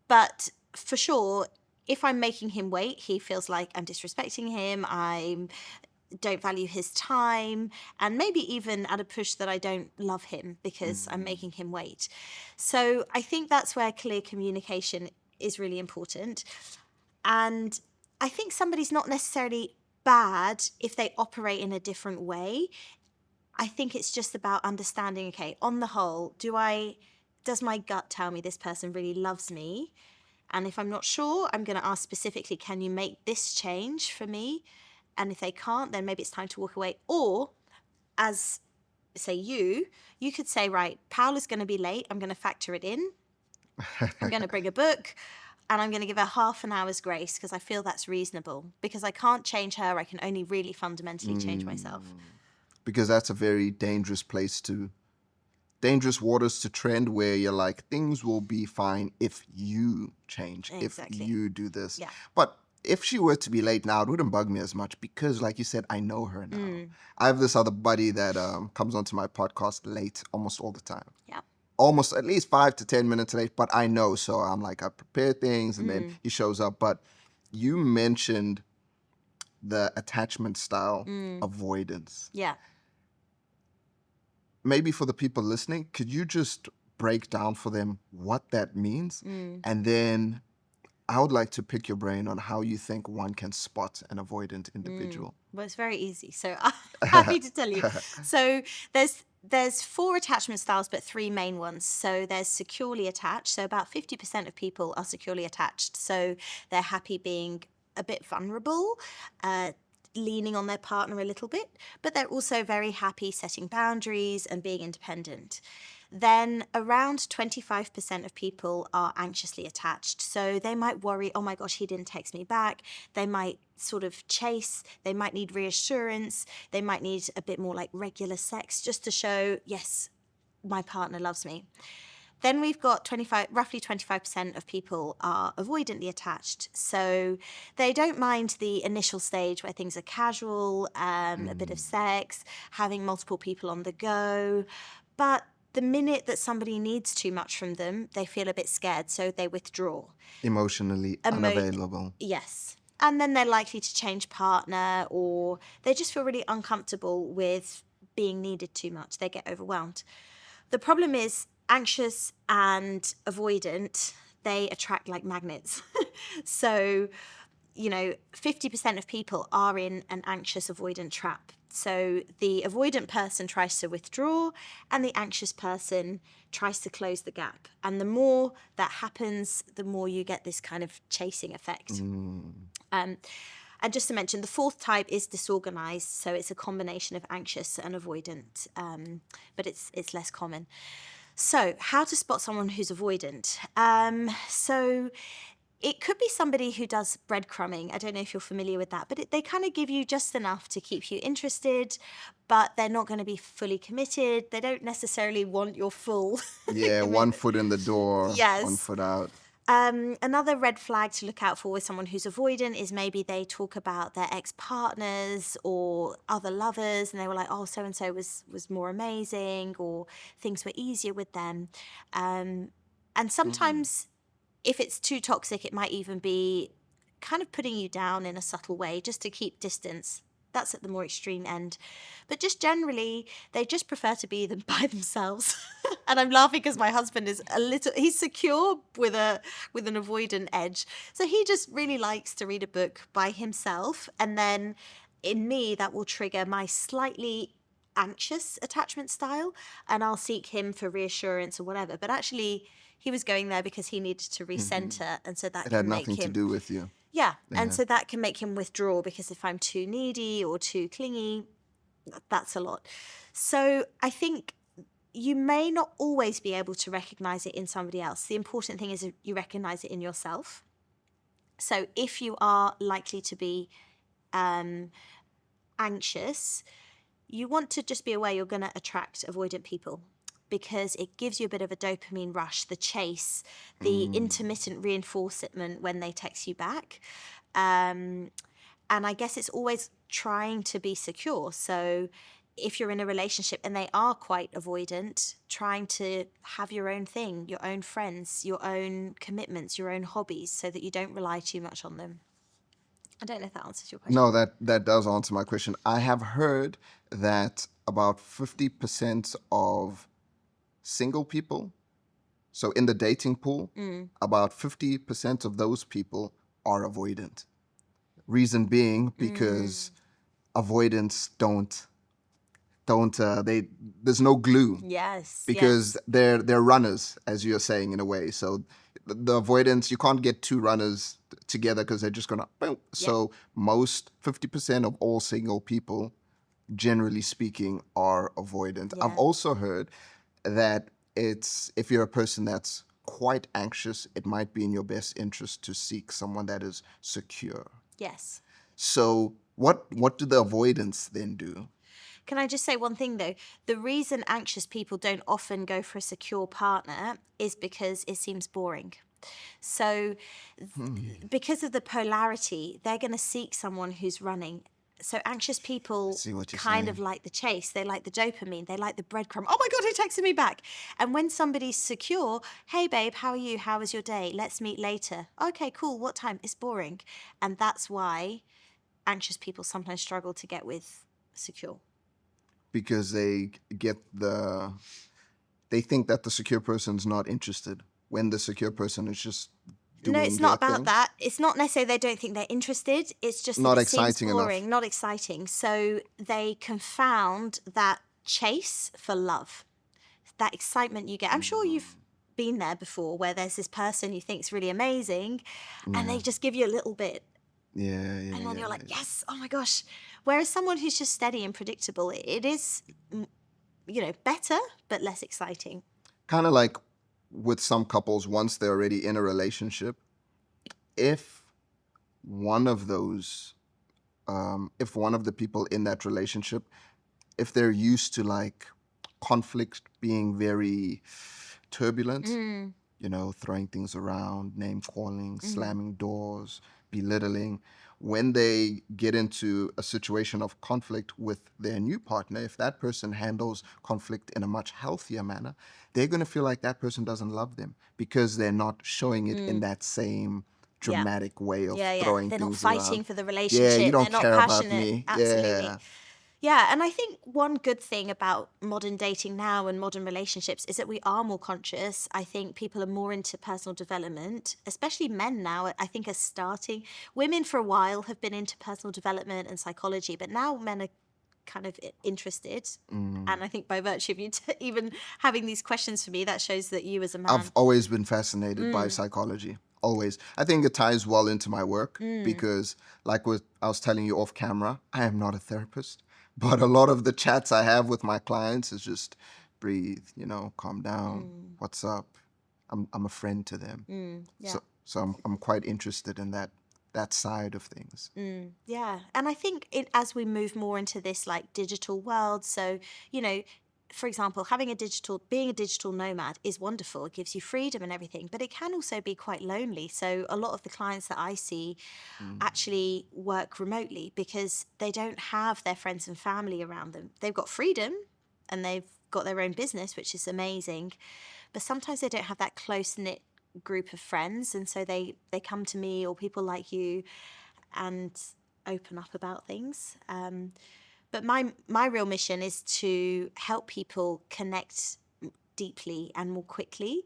But for sure, if I'm making him wait, he feels like I'm disrespecting him. I don't value his time, and maybe even at a push that I don't love him because I'm making him wait. So I think that's where clear communication is really important. And I think somebody's not necessarily bad if they operate in a different way. I think it's just about understanding, okay, on the whole, does my gut tell me this person really loves me? And if I'm not sure, I'm going to ask specifically, can you make this change for me? And if they can't, then maybe it's time to walk away. Or, as, say, you could say, right, Paola's going to be late. I'm going to factor it in. I'm going to bring a book. And I'm going to give her half an hour's grace because I feel that's reasonable. Because I can't change her. I can only really fundamentally change myself. Because that's a very dangerous waters to trend, where you're like, things will be fine if you change, Exactly. if you do this. Yeah. But if she were to be late now, it wouldn't bug me as much because, like you said, I know her now. I have this other buddy that comes onto my podcast late almost all the time. Yeah. Almost at least 5 to 10 minutes late, but I know. So I'm like, I prepare things and then he shows up. But you mentioned the attachment style avoidance. Yeah. Maybe for the people listening, could you just break down for them what that means? And then I would like to pick your brain on how you think one can spot an avoidant individual. Well, it's very easy. So I'm happy to tell you. So there's 4 attachment styles, but 3 main ones. So there's securely attached. So about 50% of people are securely attached. So they're happy being a bit vulnerable, leaning on their partner a little bit, but they're also very happy setting boundaries and being independent. Then around 25% of people are anxiously attached. So they might worry, oh my gosh, he didn't text me back. They might sort of chase. They might need reassurance. They might need a bit more like regular sex just to show, yes, my partner loves me. Then we've got roughly 25% of people are avoidantly attached. So they don't mind the initial stage where things are casual, a bit of sex, having multiple people on the go. But the minute that somebody needs too much from them, they feel a bit scared, so they withdraw. Emotionally unavailable. Yes. And then they're likely to change partner, or they just feel really uncomfortable with being needed too much. They get overwhelmed. The problem is anxious and avoidant, they attract like magnets. So, 50% of people are in an anxious avoidant trap. So the avoidant person tries to withdraw and the anxious person tries to close the gap. And the more that happens, the more you get this kind of chasing effect. And just to mention, the 4th type is disorganized. So it's a combination of anxious and avoidant, but it's less common. So how to spot someone who's avoidant? So It could be somebody who does breadcrumbing. I don't know if you're familiar with that, but they kind of give you just enough to keep you interested, but they're not going to be fully committed. They don't necessarily want your full Yeah, one commitment. foot in the door, one Yes. foot out. Another red flag to look out for with someone who's avoidant is maybe they talk about their ex-partners or other lovers, and they were like, oh, so-and-so was more amazing, or things were easier with them. And sometimes if it's too toxic, it might even be kind of putting you down in a subtle way just to keep distance. That's at the more extreme end. But just generally, they just prefer to be them by themselves. And I'm laughing because my husband is he's secure with an avoidant edge. So he just really likes to read a book by himself. And then in me, that will trigger my slightly anxious attachment style, and I'll seek him for reassurance or whatever. But actually, he was going there because he needed to recenter, and so that It had can make nothing to him, do with you. yeah, and Yeah. so that can make him withdraw, because if I'm too needy or too clingy, that's a lot. So I think you may not always be able to recognize it in somebody else. The important thing is you recognize it in yourself. So if you are likely to be anxious, you want to just be aware you're going to attract avoidant people, because it gives you a bit of a dopamine rush, the chase, the intermittent reinforcement when they text you back. And I guess it's always trying to be secure. So if you're in a relationship and they are quite avoidant, trying to have your own thing, your own friends, your own commitments, your own hobbies, so that you don't rely too much on them. I don't know if that answers your question. No, that does answer my question. I have heard that about 50% of single people, so in the dating pool, about 50% of those people are avoidant. Reason being because avoidants they there's no glue, Yes. because they're runners, as you're saying, in a way. So the avoidance, you can't get two runners together because they're just gonna boom. So most 50% of all single people, generally speaking, are avoidant. Yeah. I've also heard that it's, if you're a person that's quite anxious, it might be in your best interest to seek someone that is secure. Yes. So what do the avoidants then do? Can I just say one thing though? The reason anxious people don't often go for a secure partner is because it seems boring. So because of the polarity, they're going to seek someone who's running. So anxious people see what you're kind of saying. like the chase. They like the dopamine. They like the breadcrumb. Oh my God, he texted me back. And when somebody's secure, hey babe, how are you? How was your day? Let's meet later. Okay, cool. What time? It's boring. And that's why anxious people sometimes struggle to get with secure. Because they think that the secure person's not interested, when the secure person is just doing No, it's their not about thing. that. It's not necessarily they don't think they're interested. It's just Not that it seems exciting enough. boring, not exciting. So they confound that chase for love, that excitement you get. I'm sure you've been there before, where there's this person you think's really amazing, and they just give you a little bit, Yeah, and then yeah. you're like, yes, oh my gosh. Whereas someone who's just steady and predictable, it is, better but less exciting. Kind of like with some couples, once they're already in a relationship, if one of those, if one of the people in that relationship, if they're used to like conflict being very turbulent, throwing things around, name calling, slamming doors, belittling. When they get into a situation of conflict with their new partner, if that person handles conflict in a much healthier manner, they're going to feel like that person doesn't love them, because they're not showing it in that same dramatic way of throwing They're not things fighting around. for the Yeah, relationship. you don't They're not care about passionate. me. Absolutely. Yeah. Yeah, and I think one good thing about modern dating now and modern relationships is that we are more conscious. I think people are more into personal development, especially men now, I think, are starting. Women for a while have been into personal development and psychology, but now men are kind of interested. And I think by virtue of you even having these questions for me, that shows that you as a man. I've always been fascinated by psychology. Always. I think it ties well into my work, because, like what I was telling you off camera, I am not a therapist. But a lot of the chats I have with my clients is just breathe, calm down. What's up? I'm a friend to them. Yeah. So I'm quite interested in that side of things. Yeah. And I think as we move more into this like digital world, so, you know, for example, being a digital nomad is wonderful. It gives you freedom and everything, but it can also be quite lonely. So a lot of the clients that I see Mm. actually work remotely because they don't have their friends and family around them. They've got freedom and they've got their own business, which is amazing. But sometimes they don't have that close knit group of friends. And so they come to me or people like you and open up about things. But my real mission is to help people connect deeply and more quickly.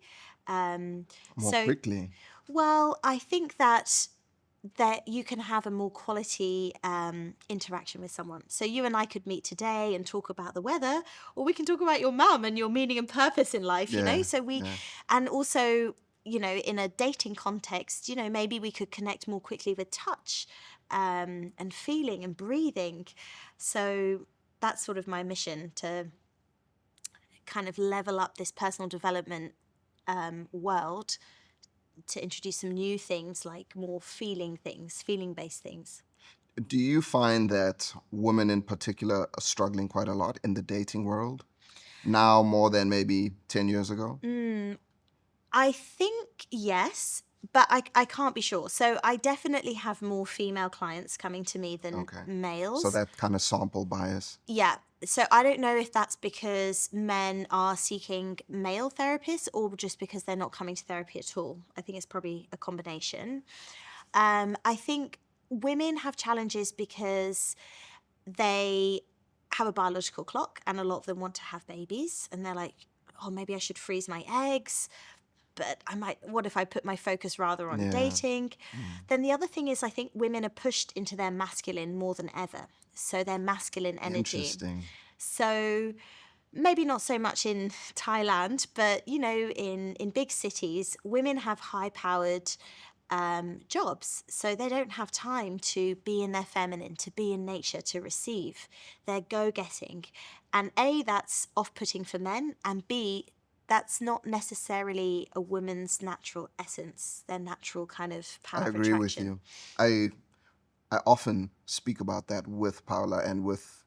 More So, quickly. well, I think that you can have a more quality interaction with someone. So you and I could meet today and talk about the weather, or we can talk about your mum and your meaning and purpose in life, you know? Yeah, So yeah. and also, you know, in a dating context, you know, maybe we could connect more quickly with touch and feeling and breathing. So that's sort of my mission, to kind of level up this personal development world, to introduce some new things like more feeling based things. Do you find that women in particular are struggling quite a lot in the dating world now more than maybe 10 years ago? I think yes, but I can't be sure. So I definitely have more female clients coming to me than Okay. So males. that kind of sample bias. Yeah. So I don't know if that's because men are seeking male therapists or just because they're not coming to therapy at all. I think it's probably a combination. I think women have challenges because they have a biological clock and a lot of them want to have babies and they're like, oh, maybe I should freeze my eggs, but what if I put my focus rather on Yeah. dating? Then the other thing is, I think women are pushed into their masculine more than ever. So their masculine energy. Interesting. So maybe not so much in Thailand, but you know, in big cities, women have high powered jobs. So they don't have time to be in their feminine, to be in nature, to receive. They're go getting. And A, that's off putting for men. And B, that's not necessarily a woman's natural essence, their natural kind of I power of agree with attraction. you. I often speak about that with Paula and with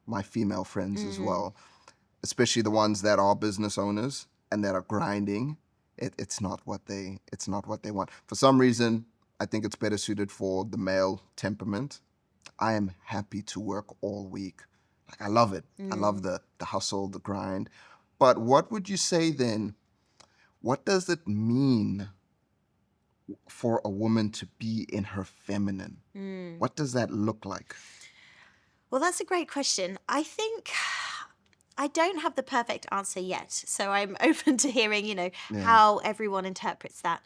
my female friends as well, especially the ones that are business owners and that are grinding. It's not what they want. For some reason, I think it's better suited for the male temperament. I am happy to work all week. Like I love it. I love the hustle, the grind. But what would you say then? What does it mean for a woman to be in her feminine? What does that look like? Well, that's a great question. I think I don't have the perfect answer yet. So I'm open to hearing, you know, Yeah. how everyone interprets that.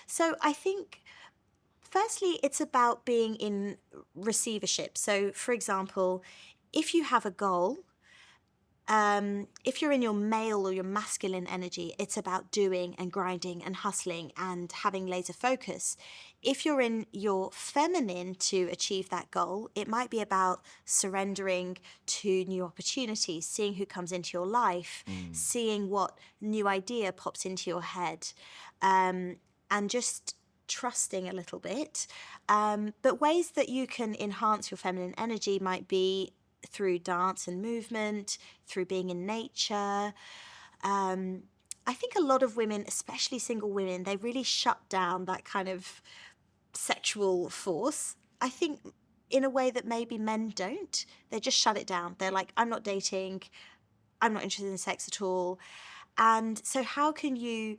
So I think firstly, it's about being in receivership. So, for example, if you have a goal, if you're in your male or your masculine energy, it's about doing and grinding and hustling and having laser focus. If you're in your feminine to achieve that goal, it might be about surrendering to new opportunities, seeing who comes into your life, seeing what new idea pops into your head, and just trusting a little bit. But ways that you can enhance your feminine energy might be through dance and movement, through being in nature. I think a lot of women, especially single women, they really shut down that kind of sexual force. I think in a way that maybe men don't. They just shut it down. They're like, I'm not dating, I'm not interested in sex at all. And so, how can you,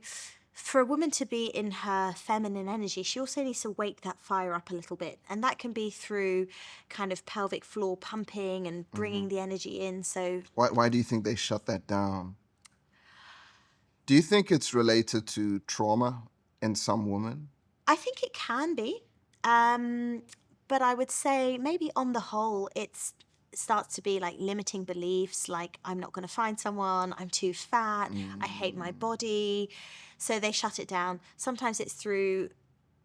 for a woman to be in her feminine energy, she also needs to wake that fire up a little bit. And that can be through kind of pelvic floor pumping and bringing the energy in. So, Why do you think they shut that down? Do you think it's related to trauma in some women? I think it can be. Um, but I would say maybe on the whole, it starts to be like limiting beliefs, like I'm not going to find someone, I'm too fat, I hate my Mm, body. So they shut it down. Sometimes it's through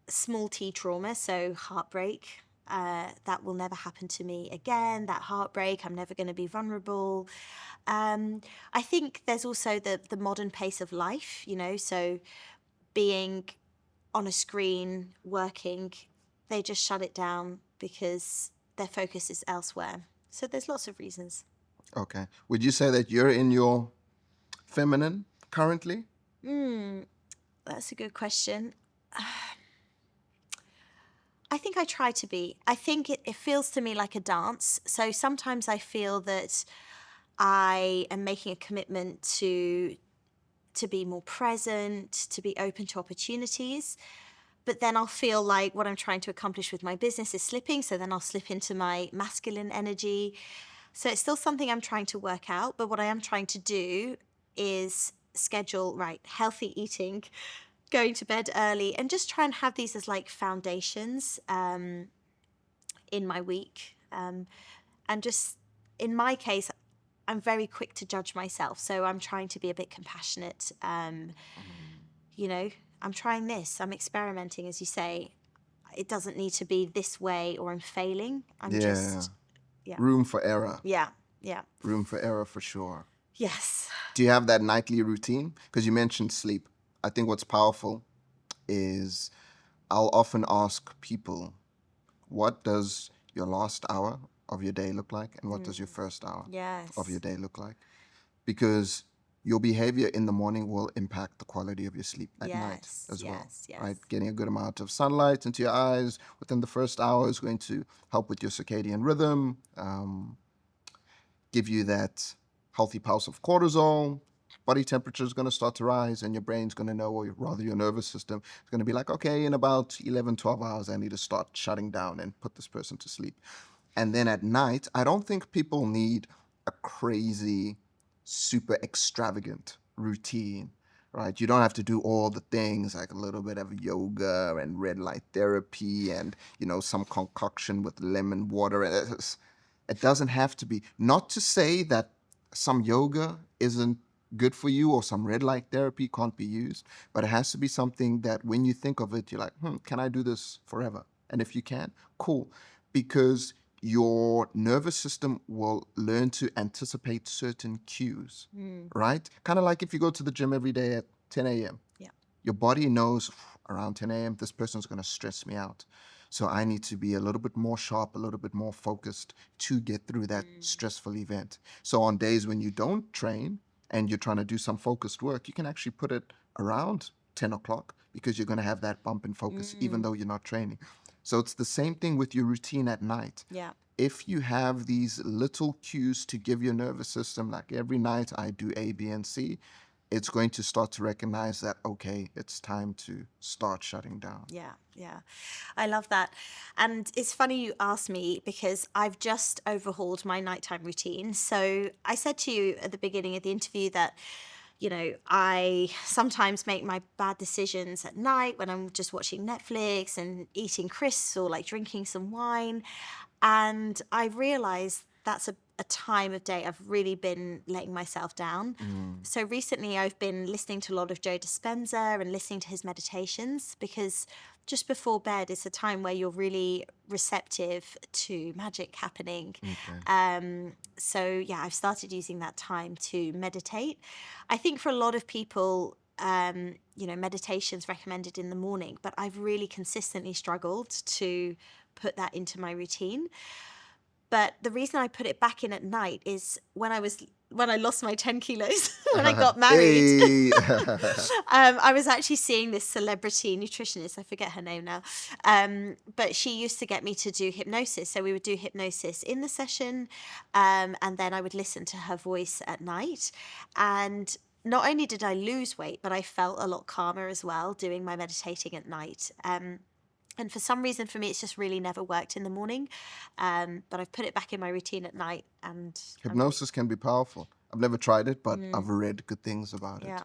small t trauma, so heartbreak. That will never happen to me again. That heartbreak, I'm never going to be vulnerable. I think there's also the modern pace of life, you know, so being on a screen working, they just shut it down because their focus is elsewhere. So there's lots of reasons. Okay. Would you say that you're in your feminine currently? That's a good question. I think I try to be. I think it feels to me like a dance. So sometimes I feel that I am making a commitment to be more present, to be open to opportunities. But then I'll feel like what I'm trying to accomplish with my business is slipping. So then I'll slip into my masculine energy. So it's still something I'm trying to work out. But what I am trying to do is schedule, right, healthy eating, going to bed early, and just try and have these as like foundations in my week. And just in my case, I'm very quick to judge myself. So I'm trying to be a bit compassionate. You know, I'm trying this, I'm experimenting, as you say. It doesn't need to be this way or I'm failing. I'm Yeah. just, yeah. Room for error. Yeah. Yeah. Room for error for sure. Yes. Do you have that nightly routine? Because you mentioned sleep. I think what's powerful is I'll often ask people, what does your last hour of your day look like? And what does your first hour Yes. of your day look like? Because your behavior in the morning will impact the quality of your sleep at night as well. Yes. Right? Getting a good amount of sunlight into your eyes within the first hour is going to help with your circadian rhythm, give you that healthy pulse of cortisol. Body temperature is going to start to rise, and your brain's going to know, or rather your nervous system is going to be like, okay, in about 11, 12 hours, I need to start shutting down and put this person to sleep. And then at night, I don't think people need a crazy, super extravagant routine, right? You don't have to do all the things like a little bit of yoga and red light therapy and, some concoction with lemon water. It doesn't have to be. Not to say that some yoga isn't good for you or some red light therapy can't be used, but it has to be something that when you think of it, you're like, can I do this forever? And if you can, cool. Because your nervous system will learn to anticipate certain cues, right? Kind of like if you go to the gym every day at 10 a.m. Yeah. Your body knows around 10 a.m. this person's going to stress me out. So I need to be a little bit more sharp, a little bit more focused to get through that stressful event. So on days when you don't train and you're trying to do some focused work, you can actually put it around 10 o'clock because you're going to have that bump in focus even though you're not training. So it's the same thing with your routine at night. Yeah. If you have these little cues to give your nervous system, like every night I do A, B, and C, it's going to start to recognize that, okay, it's time to start shutting down. Yeah. I love that. And it's funny you asked me because I've just overhauled my nighttime routine. So I said to you at the beginning of the interview that, I sometimes make my bad decisions at night when I'm just watching Netflix and eating crisps or like drinking some wine. And I realized that's a time of day I've really been letting myself down. So recently I've been listening to a lot of Joe Dispenza and listening to his meditations because just before bed is a time where you're really receptive to magic happening. So yeah, I've started using that time to meditate. I think for a lot of people, meditation's recommended in the morning, but I've really consistently struggled to put that into my routine. But the reason I put it back in at night is when I lost my 10 kilos when I got married. I was actually seeing this celebrity nutritionist. I forget her name now. But she used to get me to do hypnosis. So we would do hypnosis in the session. And then I would listen to her voice at night. And not only did I lose weight, but I felt a lot calmer as well doing my meditating at night. And for some reason, for me, it's just really never worked in the morning. But I've put it back in my routine at night. And Hypnosis can be powerful. I've never tried it, but I've read good things about it.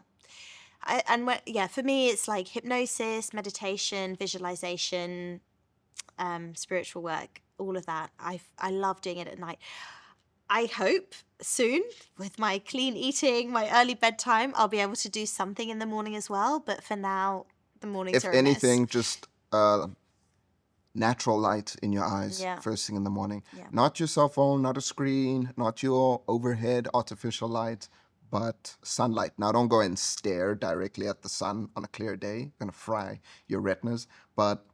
For me, it's like hypnosis, meditation, visualization, spiritual work, all of that. I love doing it at night. I hope soon, with my clean eating, my early bedtime, I'll be able to do something in the morning as well. But for now, the mornings If are a mess. anything, just natural light in your eyes first thing in the morning. Not your cell phone, not a screen, not your overhead artificial light, but sunlight. Now, don't go and stare directly at the sun on a clear day. Going to fry your retinas. But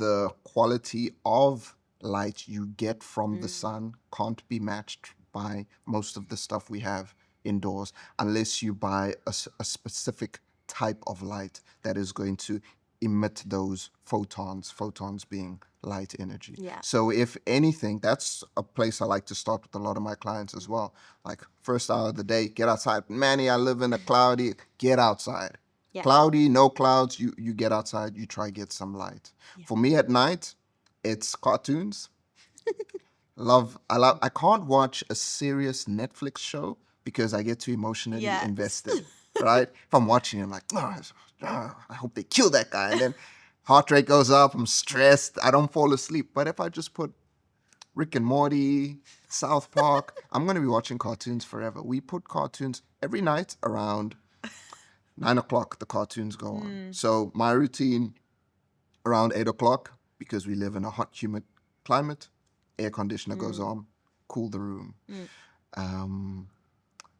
the quality of light you get from the sun can't be matched by most of the stuff we have indoors unless you buy a specific type of light that is going to emit those photons being light energy. Yeah. So if anything, that's a place I like to start with a lot of my clients as well. Like first hour of the day, get outside. Manny, I live in a cloudy, get outside. Yeah. Cloudy, no clouds, you get outside, you try get some light. Yeah. For me at night, it's cartoons. I can't watch a serious Netflix show because I get too emotionally Yes. invested, right? If I'm watching, I'm like, I hope they kill that guy. And then heart rate goes up, I'm stressed, I don't fall asleep. But if I just put Rick and Morty, South Park, I'm going to be watching cartoons forever. We put cartoons every night around 9 o'clock, the cartoons go on. So my routine around 8 o'clock, because we live in a hot, humid climate, air conditioner goes on, cool the room.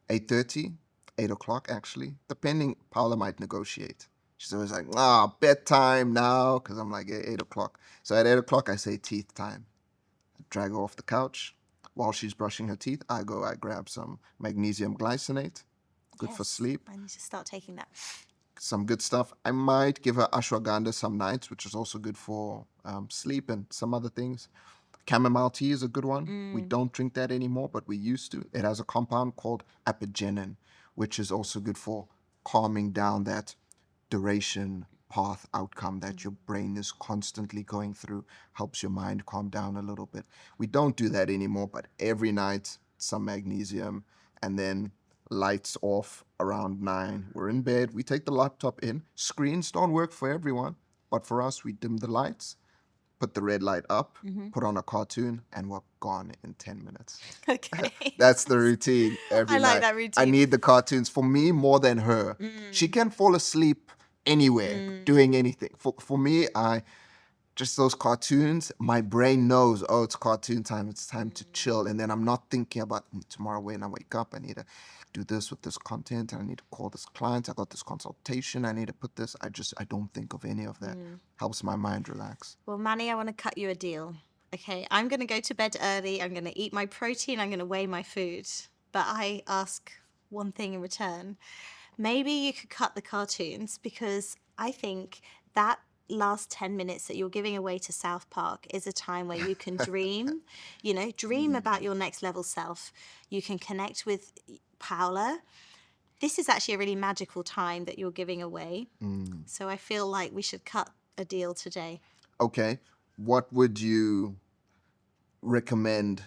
8:30, 8 o'clock actually, depending, Paula might negotiate. She's always like, bedtime now, because I'm like, 8 o'clock. So at 8 o'clock, I say teeth time. I drag her off the couch. While she's brushing her teeth, I grab some magnesium glycinate, good for sleep. I need to start taking that. Some good stuff. I might give her ashwagandha some nights, which is also good for sleep and some other things. Chamomile tea is a good one. We don't drink that anymore, but we used to. It has a compound called apigenin, which is also good for calming down that duration path outcome that your brain is constantly going through, helps your mind calm down a little bit. We don't do that anymore, but every night, some magnesium, and then lights off around 9. We're in bed. We take the laptop in. Screens don't work for everyone, but for us, we dim the lights, put the red light up, put on a cartoon, and we're gone in 10 minutes. Okay. That's the routine every night. I like that routine. I need the cartoons for me more than her. She can fall asleep anywhere doing anything. For me, just those cartoons, my brain knows, it's cartoon time. It's time to chill. And then I'm not thinking about tomorrow when I wake up, I need to do this with this content. I need to call this client. I got this consultation. I need to put this. I don't think of any of that. Helps my mind relax. Well, Manny, I want to cut you a deal. Okay, I'm going to go to bed early. I'm going to eat my protein. I'm going to weigh my food. But I ask one thing in return. Maybe you could cut the cartoons, because I think that last 10 minutes that you're giving away to South Park is a time where you can dream, dream about your next level self. You can connect with Paula. This is actually a really magical time that you're giving away. So I feel like we should cut a deal today. Okay. What would you recommend?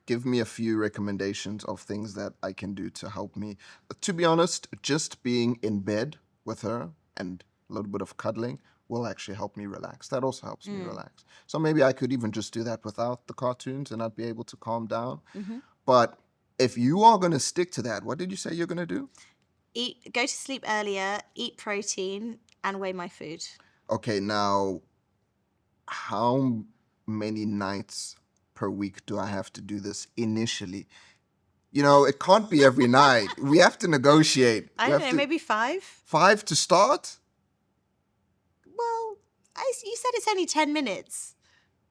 Give me a few recommendations of things that I can do to help me. To be honest, just being in bed with her and a little bit of cuddling will actually help me relax. That also helps me relax. So maybe I could even just do that without the cartoons and I'd be able to calm down. But if you are going to stick to that, what did you say you're going to do? Go to sleep earlier, eat protein, and weigh my food. Okay, now, how many nights per week do I have to do this initially? It can't be every night. We have to negotiate. I don't know, maybe 5? 5 to start? Well, you said it's only 10 minutes.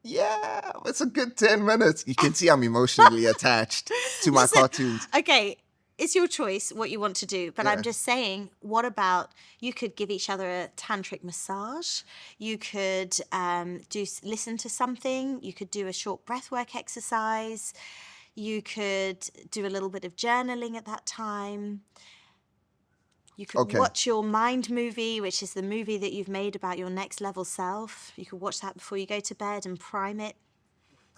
Yeah, it's a good 10 minutes. You can see I'm emotionally attached to my cartoons. Okay, it's your choice what you want to do. But I'm just saying, what about you could give each other a tantric massage? You could listen to something. You could do a short breathwork exercise. You could do a little bit of journaling at that time. You could watch your mind movie, which is the movie that you've made about your next level self. You could watch that before you go to bed and prime it.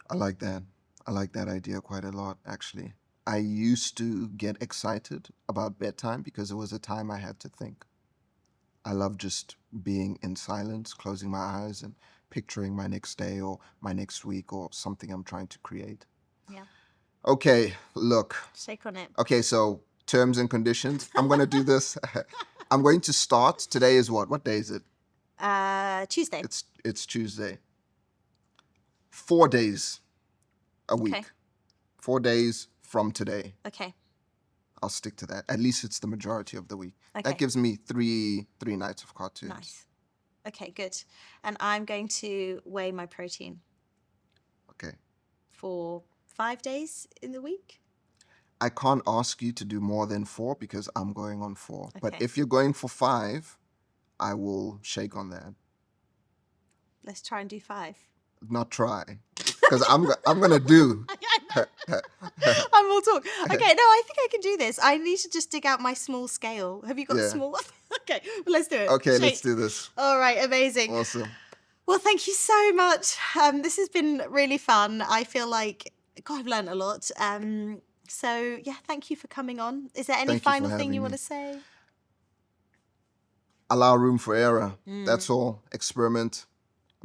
I like that. I like that idea quite a lot, actually. I used to get excited about bedtime because it was a time I had to think. I love just being in silence, closing my eyes and picturing my next day or my next week or something I'm trying to create. Yeah. Okay, look. Shake on it. Okay, so terms and conditions. I'm going to do this. I'm going to start. Today is what? What day is it? Tuesday. It's Tuesday. 4 days a week. Okay. 4 days from today. Okay. I'll stick to that. At least it's the majority of the week. Okay. That gives me three nights of cartoons. Nice. Okay, good. And I'm going to weigh my protein Okay. for 5 days in the week. I can't ask you to do more than 4 because I'm going on 4. But Okay. if you're going for 5, I will shake on that. Let's try and do 5. Not try, because I'm gonna do. I'm all talk. Okay, no, I think I can do this. I need to just dig out my small scale. Have you got a Yeah. small one? Okay, well, let's do it. Okay, let's Shake. do this. All right, amazing. Awesome. Well, thank you so much. This has been really fun. I feel like, God, I've learned a lot. So, yeah, thank you for coming on. Is there any Thank you for final thing having you me. want to say? Allow room for error. That's all. Experiment.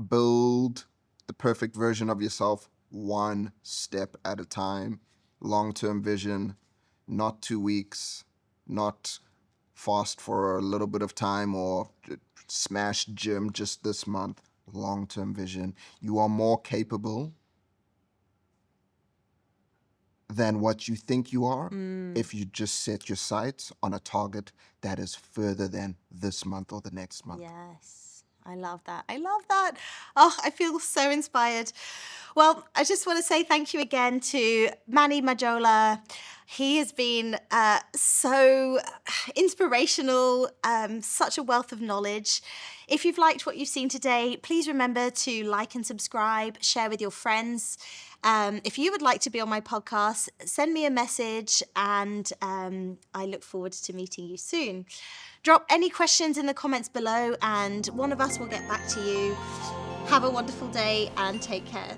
Build the perfect version of yourself one step at a time. Long-term vision, not 2 weeks, not fast for a little bit of time or smash gym just this month. Long-term vision. You are more capable than what you think you are if you just set your sights on a target that is further than this month or the next month. Yes, I love that. I love that. Oh, I feel so inspired. Well, I just want to say thank you again to Manny Majola. He has been so inspirational, such a wealth of knowledge. If you've liked what you've seen today, please remember to like and subscribe, share with your friends. If you would like to be on my podcast, send me a message, and I look forward to meeting you soon. Drop any questions in the comments below, and one of us will get back to you. Have a wonderful day and take care.